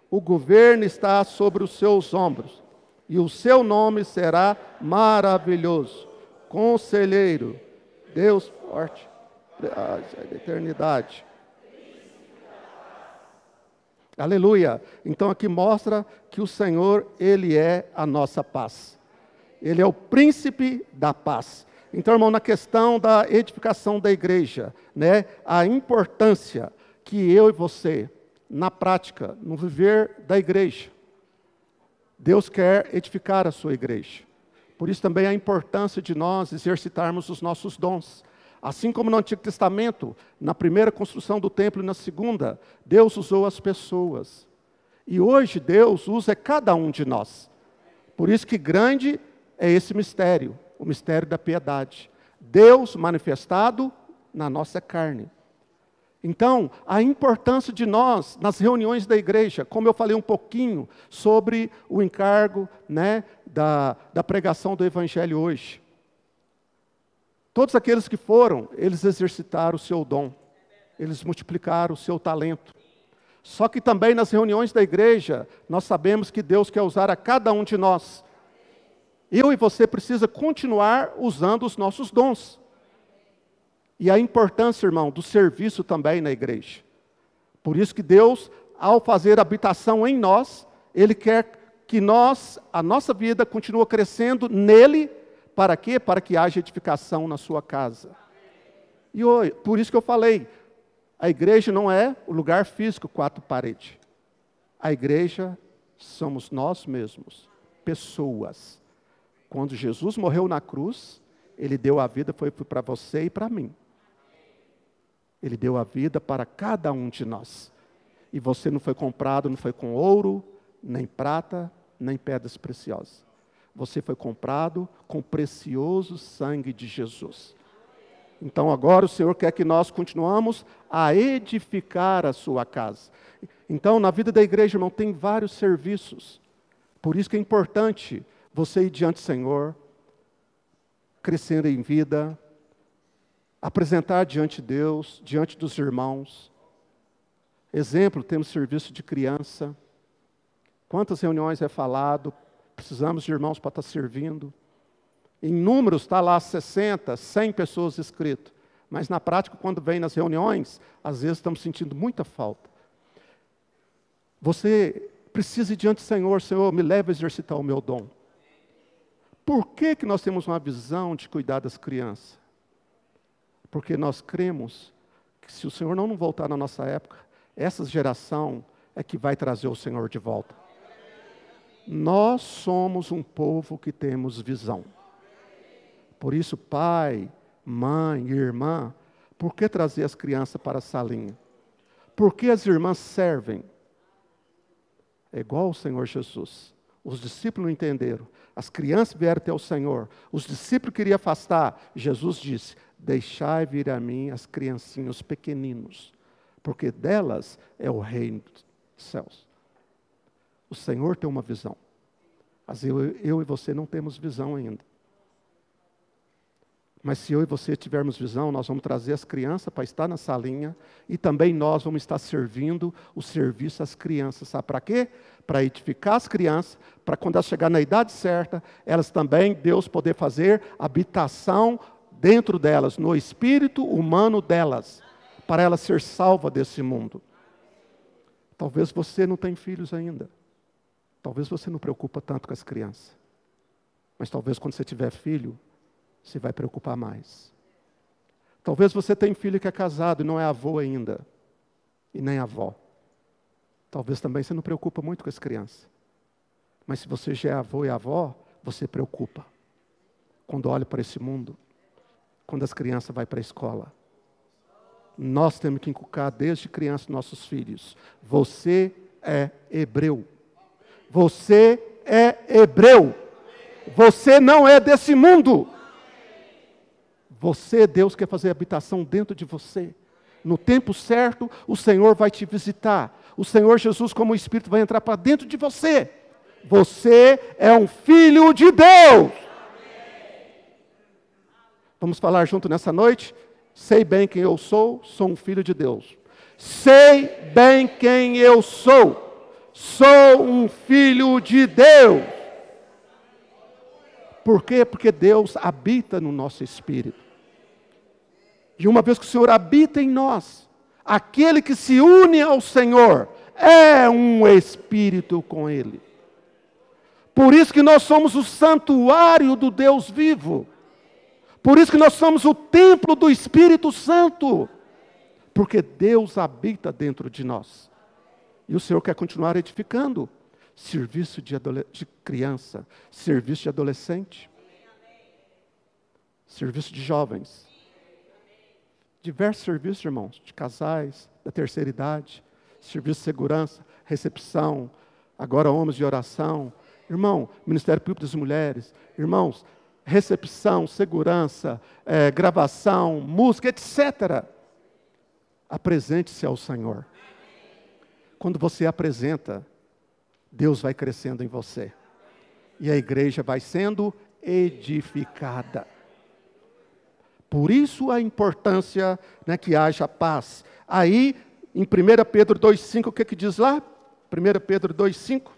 o governo está sobre os seus ombros, e o seu nome será maravilhoso, conselheiro, Deus forte, da eternidade. Aleluia! Então aqui mostra que o Senhor, Ele é a nossa paz. Ele é o príncipe da paz. Então, irmão, na questão da edificação da igreja, né, a importância que eu e você, na prática, no viver da igreja, Deus quer edificar a sua igreja. Por isso também a importância de nós exercitarmos os nossos dons. Assim como no Antigo Testamento, na primeira construção do templo e na segunda, Deus usou as pessoas. E hoje Deus usa cada um de nós. Por isso que grande é esse mistério. O mistério da piedade. Deus manifestado na nossa carne. Então, a importância de nós, nas reuniões da igreja, como eu falei um pouquinho sobre o encargo, né, da pregação do Evangelho hoje. Todos aqueles que foram, eles exercitaram o seu dom. Eles multiplicaram o seu talento. Só que também nas reuniões da igreja, nós sabemos que Deus quer usar a cada um de nós. Eu e você precisa continuar usando os nossos dons. E a importância, irmão, do serviço também na igreja. Por isso que Deus, ao fazer habitação em nós, Ele quer que a nossa vida continue crescendo nele. Para quê? Para que haja edificação na sua casa. E por isso que eu falei, a igreja não é o lugar físico, 4 paredes. A igreja somos nós mesmos, pessoas. Quando Jesus morreu na cruz, Ele deu a vida, foi para você e para mim. Ele deu a vida para cada um de nós. E você não foi comprado, não foi com ouro, nem prata, nem pedras preciosas. Você foi comprado com o precioso sangue de Jesus. Então agora o Senhor quer que nós continuamos a edificar a sua casa. Então na vida da igreja, irmão, tem vários serviços. Por isso que é importante você ir diante do Senhor, crescendo em vida, apresentar diante de Deus, diante dos irmãos. Exemplo, temos serviço de criança. Quantas reuniões é falado, precisamos de irmãos para estar servindo. Em números está lá 60, 100 pessoas inscritas. Mas na prática, quando vem nas reuniões, às vezes estamos sentindo muita falta. Você precisa ir diante do Senhor, Senhor, me leve a exercitar o meu dom. Por que nós temos uma visão de cuidar das crianças? Porque nós cremos que se o Senhor não voltar na nossa época, essa geração, é que vai trazer o Senhor de volta. Nós somos um povo que temos visão. Por isso, pai, mãe, irmã, por que trazer as crianças para a salinha? Por que as irmãs servem? É igual ao Senhor Jesus. Os discípulos não entenderam. As crianças vieram até o Senhor. Os discípulos queriam afastar. Jesus disse, deixai vir a mim as criancinhas, os pequeninos, porque delas é o reino dos céus. O Senhor tem uma visão. Mas eu e você não temos visão ainda. Mas se eu e você tivermos visão, nós vamos trazer as crianças para estar na salinha e também nós vamos estar servindo o serviço às crianças. Sabe para quê? Para edificar as crianças, para quando elas chegarem na idade certa, elas também, Deus poder fazer habitação dentro delas, no espírito humano delas, para elas ser salvas desse mundo. Talvez você não tenha filhos ainda. Talvez você não preocupa tanto com as crianças. Mas talvez quando você tiver filho, você vai preocupar mais. Talvez você tenha filho que é casado e não é avô ainda, e nem avó. Talvez também você não preocupa muito com as crianças. Mas se você já é avô e avó, você preocupa. Quando olha para esse mundo, quando as crianças vão para a escola. Nós temos que inculcar desde criança nossos filhos. Você é hebreu. Você é hebreu. Você não é desse mundo. Você, Deus quer fazer habitação dentro de você. No tempo certo, o Senhor vai te visitar. O Senhor Jesus, como o Espírito, vai entrar para dentro de você. Você é um filho de Deus. Vamos falar junto nessa noite? Sei bem quem eu sou um filho de Deus. Sei bem quem eu sou um filho de Deus. Por quê? Porque Deus habita no nosso espírito. E uma vez que o Senhor habita em nós, aquele que se une ao Senhor é um espírito com Ele. Por isso que nós somos o santuário do Deus vivo. Por isso que nós somos o templo do Espírito Santo. Porque Deus habita dentro de nós. E o Senhor quer continuar edificando. Serviço de criança, serviço de adolescente, serviço de jovens. Diversos serviços, irmãos, de casais, da terceira idade, serviço de segurança, recepção, agora homens de oração. Irmão, Ministério Público das Mulheres, irmãos, recepção, segurança, gravação, música, etc. Apresente-se ao Senhor. Quando você apresenta, Deus vai crescendo em você. E a igreja vai sendo edificada. Por isso a importância, né, que haja paz. Aí, em 1 Pedro 2,5, o que diz lá? 1 Pedro 2,5.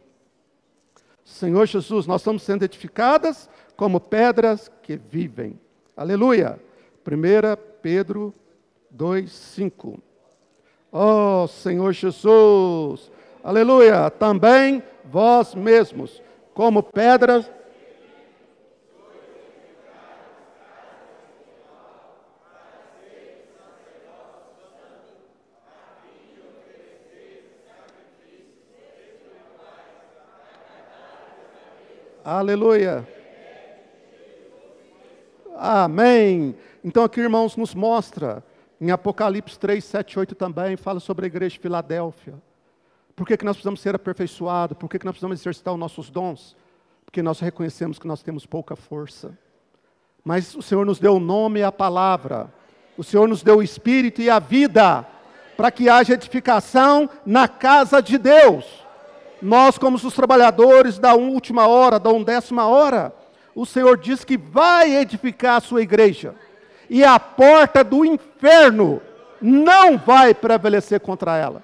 Senhor Jesus, nós estamos sendo edificadas como pedras que vivem. Aleluia. 1 Pedro 2,5. Oh, Senhor Jesus, aleluia. Também vós mesmos, como pedras. Aleluia. Amém. Então aqui, irmãos, nos mostra, em Apocalipse 3, 7, 8 também, fala sobre a igreja de Filadélfia. Por que nós precisamos ser aperfeiçoados? Por que nós precisamos exercitar os nossos dons? Porque nós reconhecemos que nós temos pouca força. Mas o Senhor nos deu o nome e a palavra. O Senhor nos deu o Espírito e a vida, para que haja edificação na casa de Deus. Nós, como os trabalhadores da última hora, da 1ª hora, o Senhor diz que vai edificar a sua igreja. E a porta do inferno não vai prevalecer contra ela.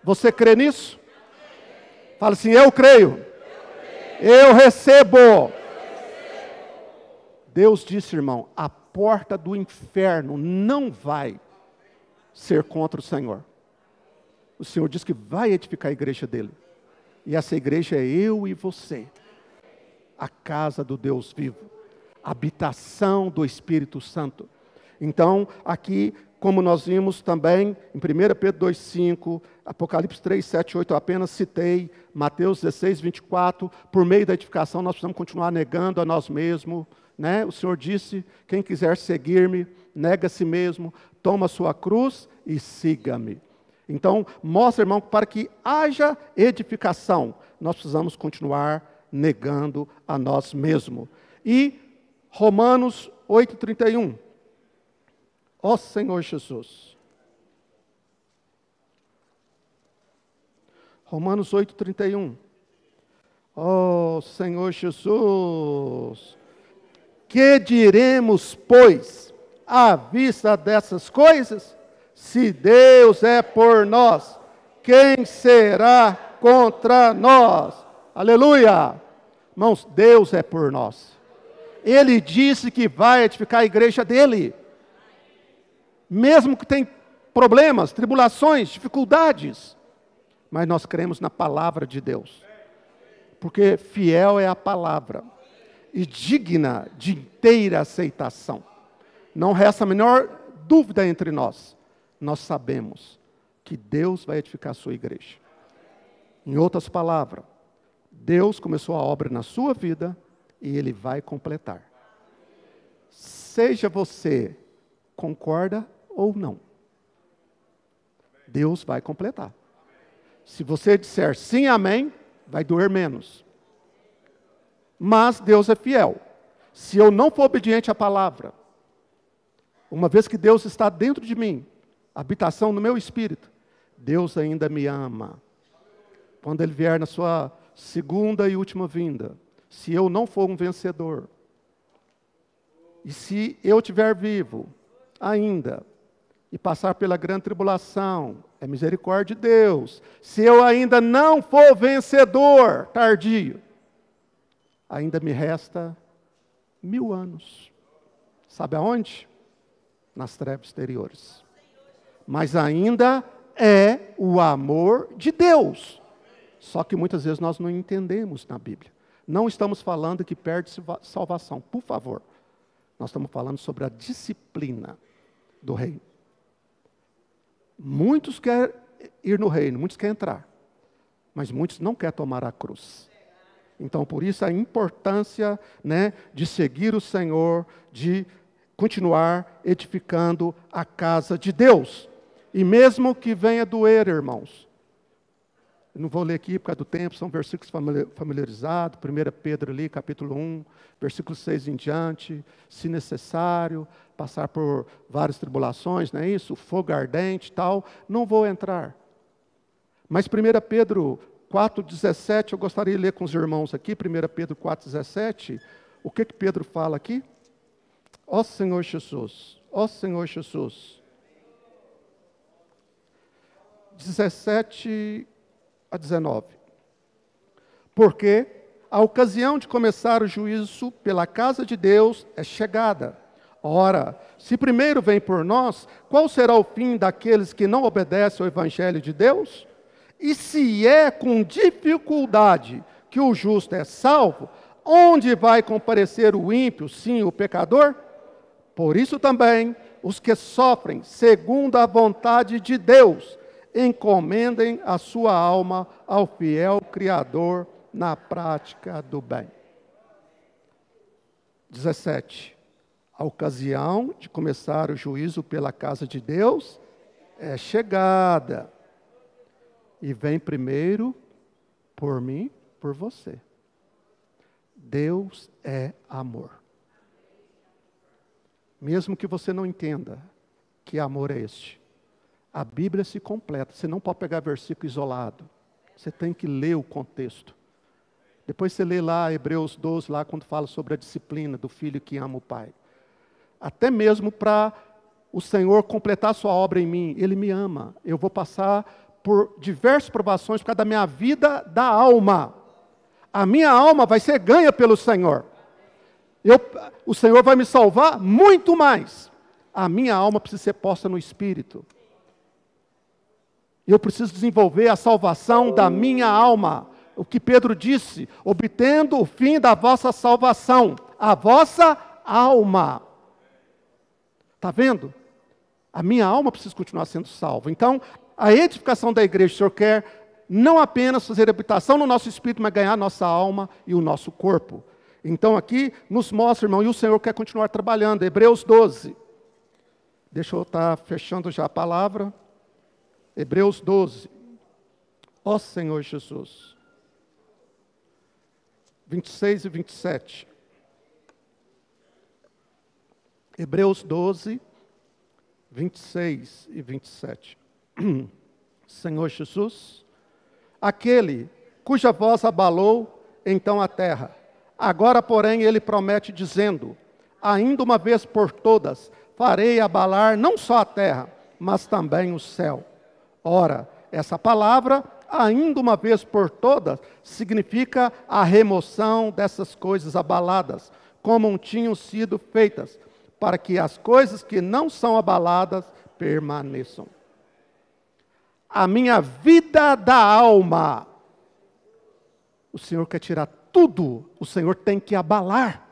Você crê nisso? Fala assim, eu creio. Eu recebo. Deus disse, irmão, a porta do inferno não vai ser contra o Senhor. O Senhor diz que vai edificar a igreja dele. E essa igreja é eu e você. A casa do Deus vivo. A habitação do Espírito Santo. Então, aqui como nós vimos também em 1 Pedro 2,5, Apocalipse 3, 7, 8, eu apenas citei, Mateus 16, 24, por meio da edificação nós precisamos continuar negando a nós mesmos, né? O Senhor disse, quem quiser seguir-me, nega a si mesmo, toma a sua cruz e siga-me. Então, mostra, irmão, que para que haja edificação, nós precisamos continuar negando a nós mesmos. E Romanos 8,31. Ó Senhor Jesus. Romanos 8,31. Ó Senhor Jesus. Que diremos, pois, à vista dessas coisas? Se Deus é por nós, quem será contra nós? Aleluia! Irmãos, Deus é por nós. Ele disse que vai edificar a igreja dele. Mesmo que tenha problemas, tribulações, dificuldades. Mas nós cremos na palavra de Deus. Porque fiel é a palavra. E digna de inteira aceitação. Não resta a menor dúvida entre nós. Nós sabemos que Deus vai edificar a sua igreja. Em outras palavras, Deus começou a obra na sua vida e Ele vai completar. Seja você concorda ou não. Deus vai completar. Se você disser sim, amém, vai doer menos. Mas Deus é fiel. Se eu não for obediente à palavra, uma vez que Deus está dentro de mim, habitação no meu espírito, Deus ainda me ama. Quando Ele vier na sua segunda e última vinda, se eu não for um vencedor, e se eu estiver vivo ainda, e passar pela grande tribulação, é misericórdia de Deus. Se eu ainda não for vencedor, tardio, ainda me resta 1000 anos. Sabe aonde? Nas trevas exteriores. Mas ainda é o amor de Deus. Só que muitas vezes nós não entendemos na Bíblia. Não estamos falando que perde salvação, por favor. Nós estamos falando sobre a disciplina do reino. Muitos querem ir no reino, muitos querem entrar. Mas muitos não querem tomar a cruz. Então, por isso a importância, né, de seguir o Senhor, de continuar edificando a casa de Deus. E mesmo que venha doer, irmãos. Eu não vou ler aqui por causa do tempo, são versículos familiarizados. 1 Pedro ali, capítulo 1, versículo 6 em diante. Se necessário, passar por várias tribulações, não é isso? Fogo ardente e tal. Não vou entrar. Mas 1 Pedro 4,17, eu gostaria de ler com os irmãos aqui. 1 Pedro 4,17. O que Pedro fala aqui? Ó Senhor Jesus, ó Senhor Jesus. 17 a 19. Porque a ocasião de começar o juízo pela casa de Deus é chegada. Ora, se primeiro vem por nós, qual será o fim daqueles que não obedecem ao Evangelho de Deus? E se é com dificuldade que o justo é salvo, onde vai comparecer o ímpio, sim, o pecador? Por isso também, os que sofrem segundo a vontade de Deus, encomendem a sua alma ao fiel Criador na prática do bem. 17. A ocasião de começar o juízo pela casa de Deus é chegada. E vem primeiro por mim, por você. Deus é amor. Mesmo que você não entenda que amor é este, a Bíblia se completa. Você não pode pegar versículo isolado. Você tem que ler o contexto. Depois você lê lá Hebreus 12, lá quando fala sobre a disciplina do filho que ama o pai. Até mesmo para o Senhor completar a sua obra em mim. Ele me ama. Eu vou passar por diversas provações por causa da minha vida da alma. A minha alma vai ser ganha pelo Senhor. O Senhor vai me salvar muito mais. A minha alma precisa ser posta no Espírito. Eu preciso desenvolver a salvação da minha alma. O que Pedro disse, obtendo o fim da vossa salvação, a vossa alma. Está vendo? A minha alma precisa continuar sendo salva. Então, a edificação da igreja, o Senhor quer não apenas fazer habitação no nosso espírito, mas ganhar a nossa alma e o nosso corpo. Então aqui nos mostra, irmão, e o Senhor quer continuar trabalhando. Hebreus 12. Deixa eu estar fechando já a palavra. Hebreus 12. Ó Senhor Jesus. 26 e 27. Hebreus 12, 26 e 27. Senhor Jesus, aquele cuja voz abalou então a terra. Agora, porém, ele promete dizendo, ainda uma vez por todas, farei abalar não só a terra, mas também o céu. Ora, essa palavra, ainda uma vez por todas, significa a remoção dessas coisas abaladas, como tinham sido feitas, para que as coisas que não são abaladas permaneçam. A minha vida da alma, o Senhor quer tirar tudo, o Senhor tem que abalar.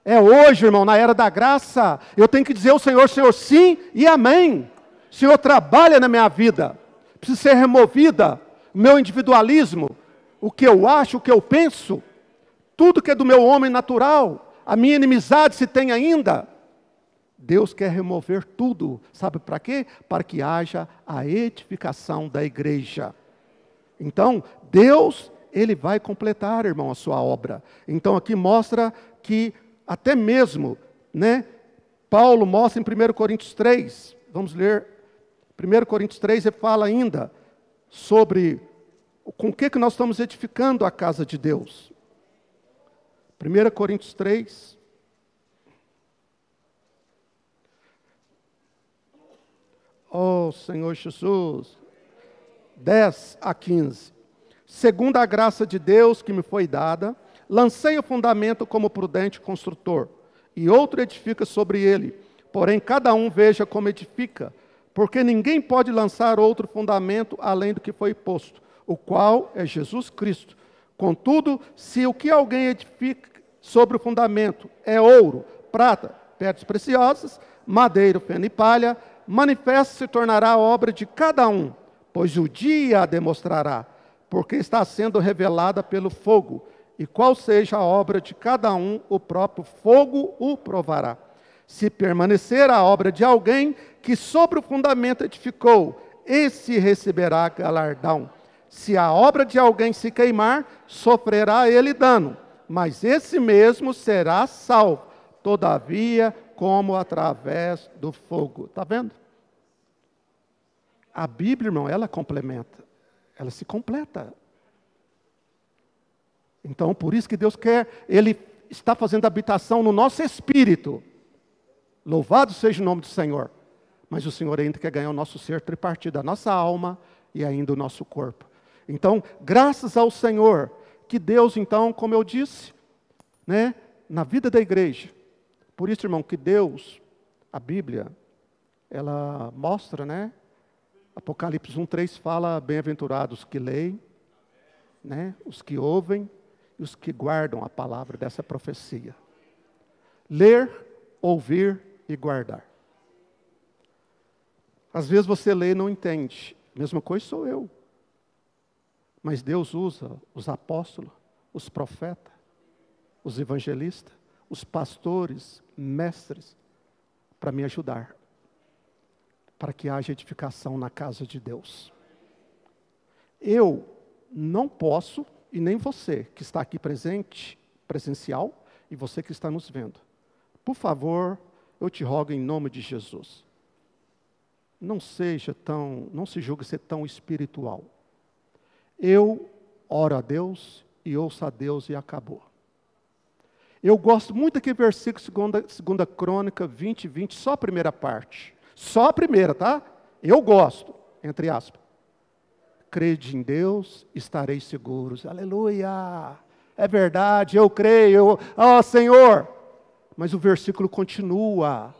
É hoje, irmão, na era da graça, eu tenho que dizer ao Senhor, Senhor, sim e amém. O Senhor trabalha na minha vida, precisa ser removida o meu individualismo, o que eu acho, o que eu penso, tudo que é do meu homem natural, a minha inimizade se tem ainda. Deus quer remover tudo, sabe para quê? Para que haja a edificação da igreja. Então, Deus, Ele vai completar, irmão, a sua obra. Então aqui mostra que até mesmo, né, Paulo mostra em 1 Coríntios 3, vamos ler, 1 Coríntios 3, ele fala ainda sobre com o que nós estamos edificando a casa de Deus. 1 Coríntios 3, oh Senhor Jesus, 10 a 15. Segundo a graça de Deus que me foi dada, lancei o fundamento como prudente construtor, e outro edifica sobre ele. Porém, cada um veja como edifica, porque ninguém pode lançar outro fundamento além do que foi posto, o qual é Jesus Cristo. Contudo, se o que alguém edifica sobre o fundamento é ouro, prata, pedras preciosas, madeira, feno e palha, manifesto se tornará a obra de cada um, pois o dia a demonstrará, porque está sendo revelada pelo fogo, e qual seja a obra de cada um, o próprio fogo o provará. Se permanecer a obra de alguém que sobre o fundamento edificou, esse receberá galardão. Se a obra de alguém se queimar, sofrerá ele dano, mas esse mesmo será salvo, todavia, como através do fogo. Está vendo? A Bíblia, irmão, ela complementa. Ela se completa. Então, por isso que Deus quer, Ele está fazendo habitação no nosso espírito. Louvado seja o nome do Senhor. Mas o Senhor ainda quer ganhar o nosso ser tripartido, a nossa alma e ainda o nosso corpo. Então, graças ao Senhor, que Deus, então, como eu disse, né, na vida da igreja. Por isso, irmão, que Deus, a Bíblia, ela mostra, né? Apocalipse 1:3 fala, bem-aventurados que leem, né, os que ouvem e os que guardam a palavra dessa profecia. Ler, ouvir e guardar. Às vezes você lê e não entende. Mesma coisa sou eu. Mas Deus usa os apóstolos, os profetas, os evangelistas, os pastores, mestres, para me ajudar. Para que haja edificação na casa de Deus. Eu não posso, e nem você que está aqui presente, presencial, e você que está nos vendo. Por favor, eu te rogo em nome de Jesus. Não se julgue ser tão espiritual. Eu oro a Deus e ouço a Deus e acabou. Eu gosto muito daquele versículo, 2 Crônica 20:20, só a primeira parte. Só a primeira, tá? Eu gosto, entre aspas. Crede em Deus, estareis seguros. Aleluia! É verdade, eu creio. Ó Senhor! Mas o versículo continua.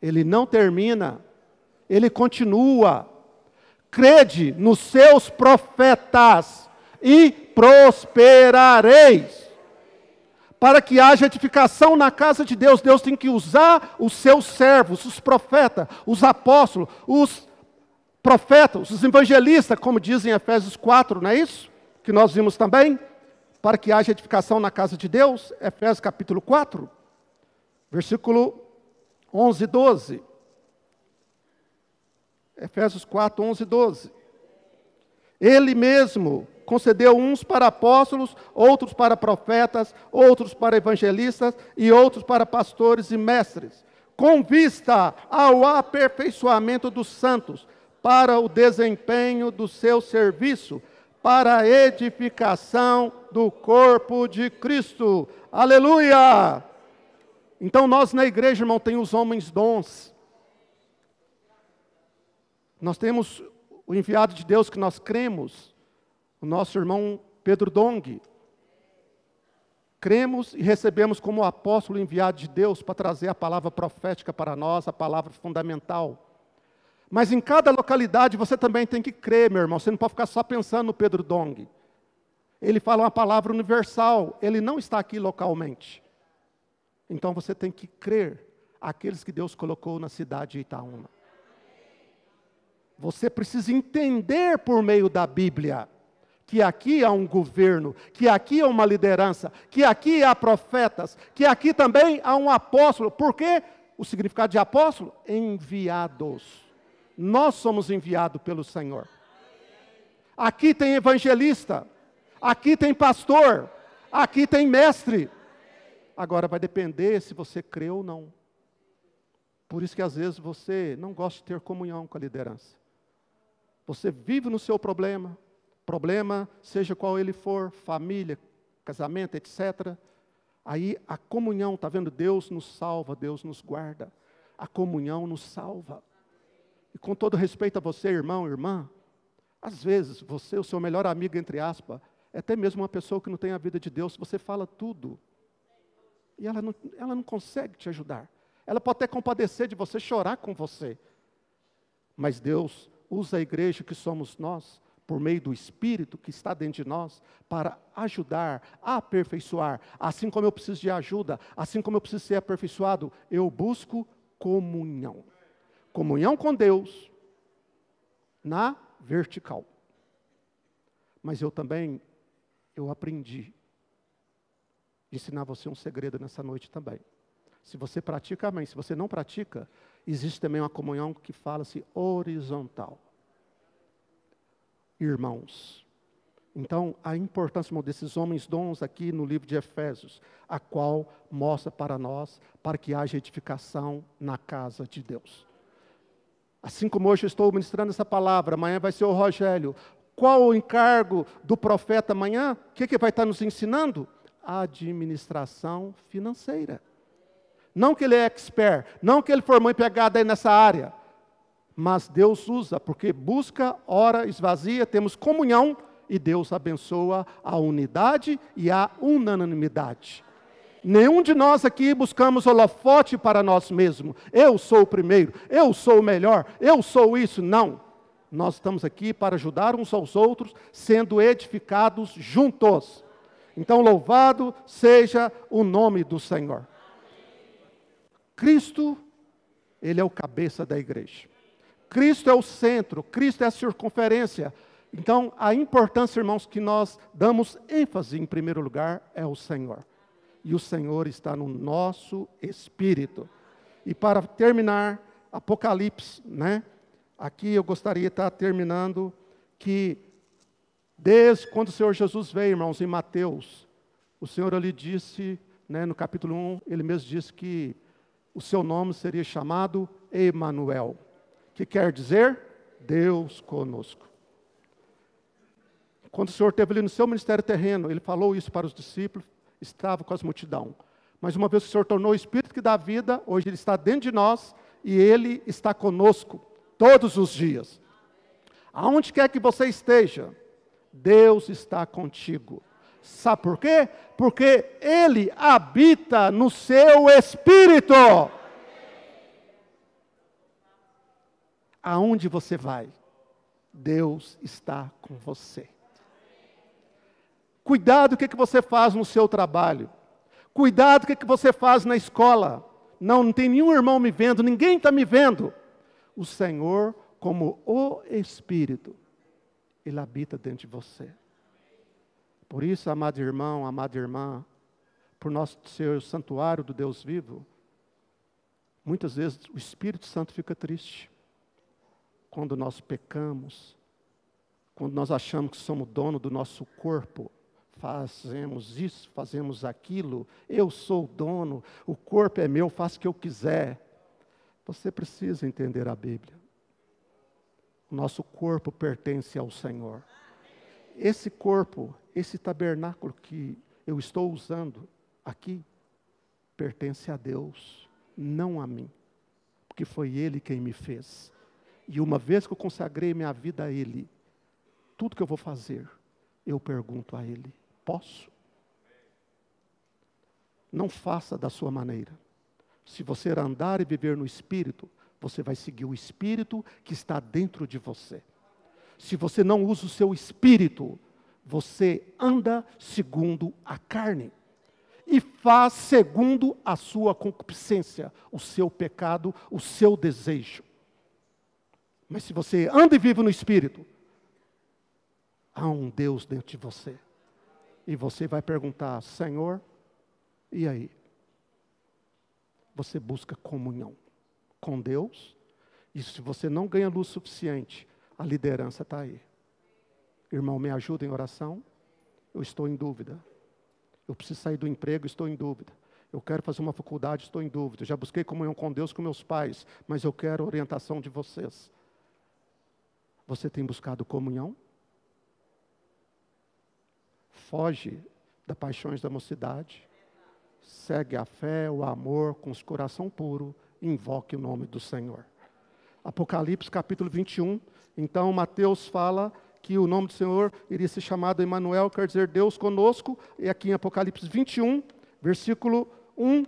Ele não termina. Ele continua. Crede nos seus profetas e prosperareis. Para que haja edificação na casa de Deus, Deus tem que usar os seus servos, os profetas, os apóstolos, os profetas, os evangelistas, como diz em Efésios 4, não é isso? Que nós vimos também. Para que haja edificação na casa de Deus, Efésios capítulo 4, versículo 11 e 12. Efésios 4, 11 e 12. Ele mesmo concedeu uns para apóstolos, outros para profetas, outros para evangelistas e outros para pastores e mestres, com vista ao aperfeiçoamento dos santos, para o desempenho do seu serviço, para a edificação do corpo de Cristo. Aleluia! Então nós na igreja, irmão, tem os homens dons. Nós temos o enviado de Deus que nós cremos, o nosso irmão Pedro Dong. Cremos e recebemos como apóstolo enviado de Deus para trazer a palavra profética para nós, a palavra fundamental. Mas em cada localidade você também tem que crer, meu irmão. Você não pode ficar só pensando no Pedro Dong. Ele fala uma palavra universal, ele não está aqui localmente. Então você tem que crer aqueles que Deus colocou na cidade de Itaúna. Você precisa entender por meio da Bíblia que aqui há um governo, que aqui há uma liderança, que aqui há profetas, que aqui também há um apóstolo. Por quê? O significado de apóstolo? Enviados. Nós somos enviados pelo Senhor. Aqui tem evangelista, aqui tem pastor, aqui tem mestre. Agora vai depender se você crê ou não. Por isso que às vezes você não gosta de ter comunhão com a liderança. Você vive no seu problema, seja qual ele for, família, casamento, etc. Aí a comunhão, está vendo? Deus nos salva, Deus nos guarda. A comunhão nos salva. E com todo respeito a você, irmão, irmã, às vezes você, o seu melhor amigo, entre aspas, é até mesmo uma pessoa que não tem a vida de Deus, você fala tudo. E ela não consegue te ajudar. Ela pode até compadecer de você, chorar com você. Mas Deus usa a igreja que somos nós, por meio do Espírito que está dentro de nós, para ajudar, aperfeiçoar. Assim como eu preciso de ajuda, assim como eu preciso ser aperfeiçoado, eu busco comunhão. Comunhão com Deus, na vertical. Mas eu aprendi de ensinar você um segredo nessa noite também. Se você pratica, amém. Se você não pratica, existe também uma comunhão que fala-se horizontal. Irmãos. Então, a importância, irmão, desses homens dons aqui no livro de Efésios, a qual mostra para nós, para que haja edificação na casa de Deus. Assim como hoje eu estou ministrando essa palavra, amanhã vai ser o Rogério. Qual o encargo do profeta amanhã? O que vai estar nos ensinando? Administração financeira. Não que ele é expert, não que ele formou em pegada aí nessa área, mas Deus usa, porque busca, ora, esvazia, temos comunhão e Deus abençoa a unidade e a unanimidade. Nenhum de nós aqui buscamos holofote para nós mesmos. Eu sou o primeiro, eu sou o melhor, eu sou isso. Não. Nós estamos aqui para ajudar uns aos outros, sendo edificados juntos. Então, louvado seja o nome do Senhor. Cristo, Ele é o cabeça da igreja. Cristo é o centro, Cristo é a circunferência. Então, a importância, irmãos, que nós damos ênfase em primeiro lugar é o Senhor. E o Senhor está no nosso espírito. E para terminar, Apocalipse, né? Aqui eu gostaria de estar terminando que desde quando o Senhor Jesus veio, irmãos, em Mateus, o Senhor ali disse, né, no capítulo 1, Ele mesmo disse que o seu nome seria chamado Emanuel, que quer dizer Deus conosco. Quando o Senhor esteve ali no seu ministério terreno, Ele falou isso para os discípulos, estava com as multidão. Mas uma vez que o Senhor tornou o Espírito que dá vida, hoje Ele está dentro de nós e Ele está conosco todos os dias. Aonde quer que você esteja, Deus está contigo. Sabe por quê? Porque Ele habita no seu espírito. Aonde você vai, Deus está com você. Cuidado o que você faz no seu trabalho. Cuidado com o que você faz na escola. Não tem nenhum irmão me vendo, ninguém está me vendo. O Senhor, como o Espírito, Ele habita dentro de você. Por isso, amado irmão, amada irmã, por nós ser o santuário do Deus vivo, muitas vezes o Espírito Santo fica triste. Quando nós pecamos, quando nós achamos que somos dono do nosso corpo, fazemos isso, fazemos aquilo, eu sou o dono, o corpo é meu, faço o que eu quiser. Você precisa entender a Bíblia. O nosso corpo pertence ao Senhor. Esse corpo, esse tabernáculo que eu estou usando aqui, pertence a Deus, não a mim. Porque foi Ele quem me fez. E uma vez que eu consagrei minha vida a Ele, tudo que eu vou fazer, eu pergunto a Ele, posso? Não faça da sua maneira. Se você andar e viver no Espírito, você vai seguir o Espírito que está dentro de você. Se você não usa o seu Espírito, você anda segundo a carne. E faz segundo a sua concupiscência, o seu pecado, o seu desejo. Mas se você anda e vive no Espírito, há um Deus dentro de você. E você vai perguntar, Senhor, e aí? Você busca comunhão com Deus, e se você não ganha luz suficiente, a liderança está aí. Irmão, me ajuda em oração? Eu estou em dúvida. Eu preciso sair do emprego, estou em dúvida. Eu quero fazer uma faculdade, estou em dúvida. Já busquei comunhão com Deus, com meus pais, mas eu quero a orientação de vocês. Você tem buscado comunhão? Foge das paixões da mocidade. Segue a fé, o amor, com o coração puro. Invoque o nome do Senhor. Apocalipse capítulo 21. Então Mateus fala que o nome do Senhor iria ser chamado Emanuel, quer dizer Deus conosco. E aqui em Apocalipse 21, versículo 1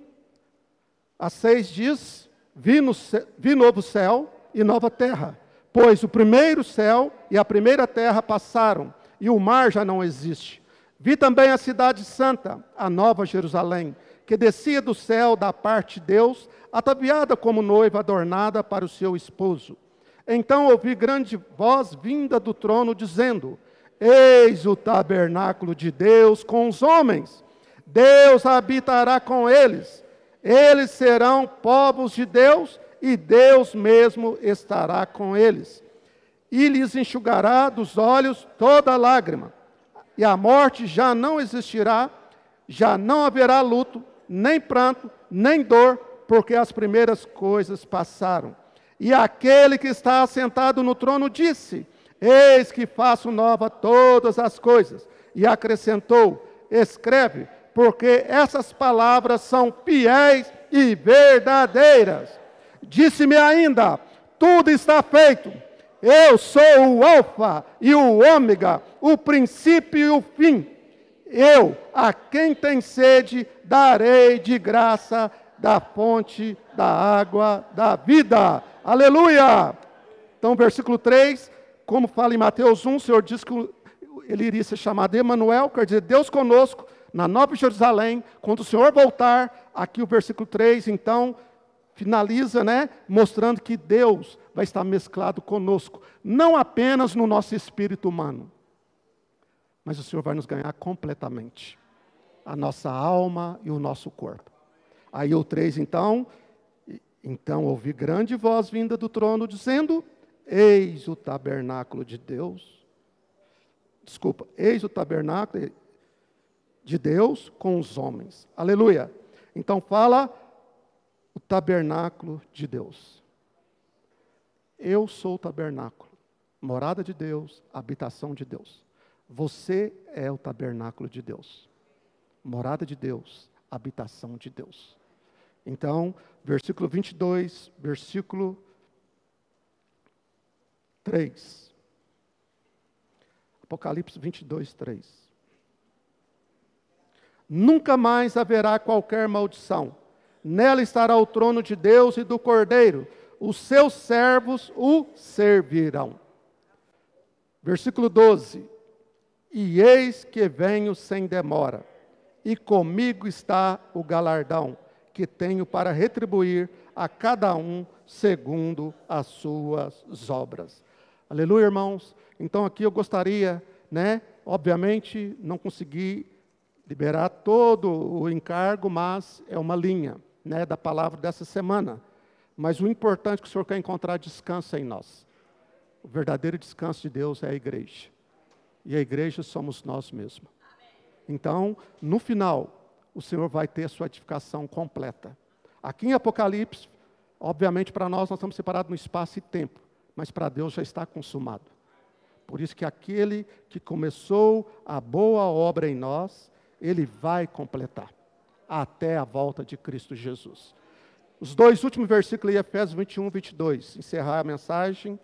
a 6 diz, vi novo céu e nova terra. Pois o primeiro céu e a primeira terra passaram, e o mar já não existe. Vi também a cidade santa, a nova Jerusalém, que descia do céu da parte de Deus, ataviada como noiva adornada para o seu esposo. Então ouvi grande voz vinda do trono, dizendo, eis o tabernáculo de Deus com os homens. Deus habitará com eles. Eles serão povos de Deus, e Deus mesmo estará com eles. E lhes enxugará dos olhos toda lágrima. E a morte já não existirá, já não haverá luto, nem pranto, nem dor, porque as primeiras coisas passaram. E aquele que está assentado no trono disse, eis que faço nova todas as coisas. E acrescentou, escreve, porque essas palavras são fiéis e verdadeiras. Disse-me ainda, tudo está feito. Eu sou o Alfa e o Ômega, o princípio e o fim. Eu, a quem tem sede, darei de graça da fonte da água da vida. Aleluia! Então, versículo 3, como fala em Mateus 1, o Senhor diz que ele iria ser chamado Emanuel, quer dizer, Deus conosco, na Nova Jerusalém, quando o Senhor voltar, aqui o versículo 3, então, finaliza, mostrando que Deus vai estar mesclado conosco, não apenas no nosso espírito humano, mas o Senhor vai nos ganhar completamente, a nossa alma e o nosso corpo. Aí o 3, então ouvi grande voz vinda do trono, dizendo, eis o tabernáculo de Deus, eis o tabernáculo de Deus com os homens. Aleluia! Então fala o tabernáculo de Deus. Eu sou o tabernáculo, morada de Deus, habitação de Deus. Você é o tabernáculo de Deus, morada de Deus, habitação de Deus. Então, versículo 22, versículo 3. Apocalipse 22, 3. Nunca mais haverá qualquer maldição. Nela estará o trono de Deus e do Cordeiro. Os seus servos o servirão. Versículo 12. E eis que venho sem demora. e comigo está o galardão, que tenho para retribuir a cada um segundo as suas obras. Aleluia, irmãos. Então aqui eu gostaria, obviamente não consegui liberar todo o encargo, mas é uma linha, da palavra dessa semana. Mas o importante é que o Senhor quer encontrar descanso em nós. O verdadeiro descanso de Deus é a igreja. E a igreja somos nós mesmos. Então, no final, o Senhor vai ter a sua edificação completa. Aqui em Apocalipse, obviamente para nós estamos separados no espaço e tempo, mas para Deus já está consumado. Por isso que aquele que começou a boa obra em nós, Ele vai completar, até a volta de Cristo Jesus. Os dois últimos versículos aí, Efésios 21, 22, encerrar a mensagem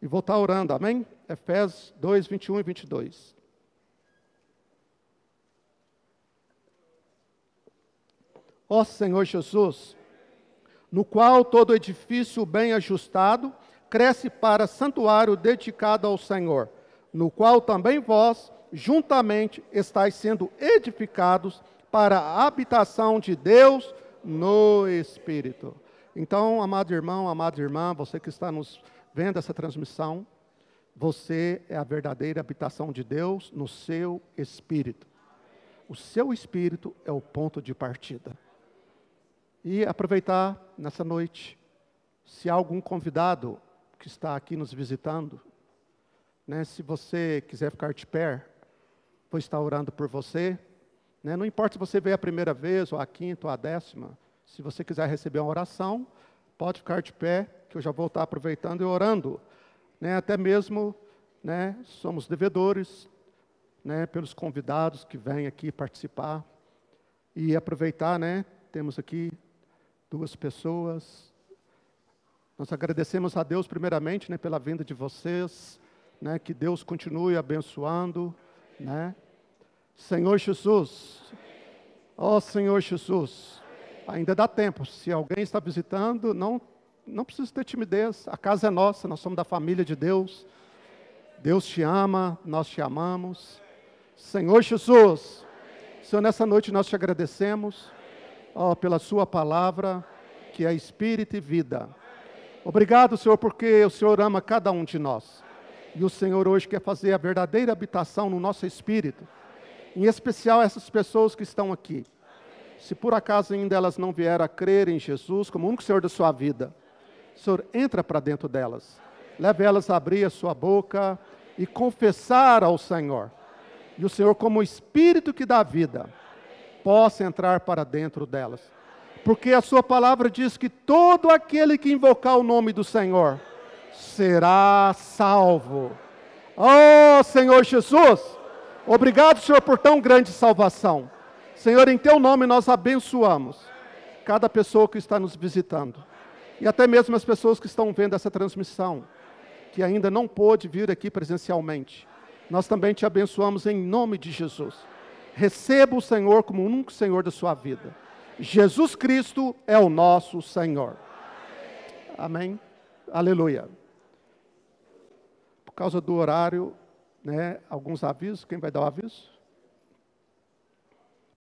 e vou estar orando, amém? Efésios 2, 21 e 22. Ó Senhor Jesus, no qual todo edifício bem ajustado cresce para santuário dedicado ao Senhor, no qual também vós, juntamente, estáis sendo edificados para a habitação de Deus no Espírito. Então, amado irmão, amada irmã, você que está nos vendo essa transmissão, você é a verdadeira habitação de Deus no seu Espírito. O seu Espírito é o ponto de partida. E aproveitar nessa noite, se há algum convidado que está aqui nos visitando, se você quiser ficar de pé, vou estar orando por você. Não importa se você veio a primeira vez, ou a quinta, ou a 10ª, se você quiser receber uma oração, pode ficar de pé, que eu já vou estar aproveitando e orando. Até mesmo, somos devedores, pelos convidados que vêm aqui participar. E aproveitar, temos aqui 2 pessoas. Nós agradecemos a Deus primeiramente, pela vinda de vocês, que Deus continue abençoando, Senhor Jesus, ó Senhor Jesus, ainda dá tempo, se alguém está visitando, não precisa ter timidez, a casa é nossa, nós somos da família de Deus, Deus te ama, nós te amamos, Senhor Jesus, Senhor, nessa noite nós te agradecemos, pela sua palavra, que é Espírito e vida. Obrigado, Senhor, porque o Senhor ama cada um de nós. E o Senhor hoje quer fazer a verdadeira habitação no nosso espírito. Em especial essas pessoas que estão aqui. Se por acaso ainda elas não vieram a crer em Jesus como o único Senhor da sua vida, Senhor, entra para dentro delas. Leve elas a abrir a sua boca e confessar ao Senhor. E o Senhor, como o Espírito que dá vida, possa entrar para dentro delas. Porque a sua palavra diz que todo aquele que invocar o nome do Senhor será salvo. Oh, Senhor Jesus, obrigado, Senhor, por tão grande salvação. Senhor, em teu nome nós abençoamos cada pessoa que está nos visitando. E até mesmo as pessoas que estão vendo essa transmissão, que ainda não pôde vir aqui presencialmente. Nós também te abençoamos em nome de Jesus. Receba o Senhor como o único Senhor da sua vida. Jesus Cristo é o nosso Senhor. Amém. Aleluia. Por causa do horário, alguns avisos. Quem vai dar o aviso?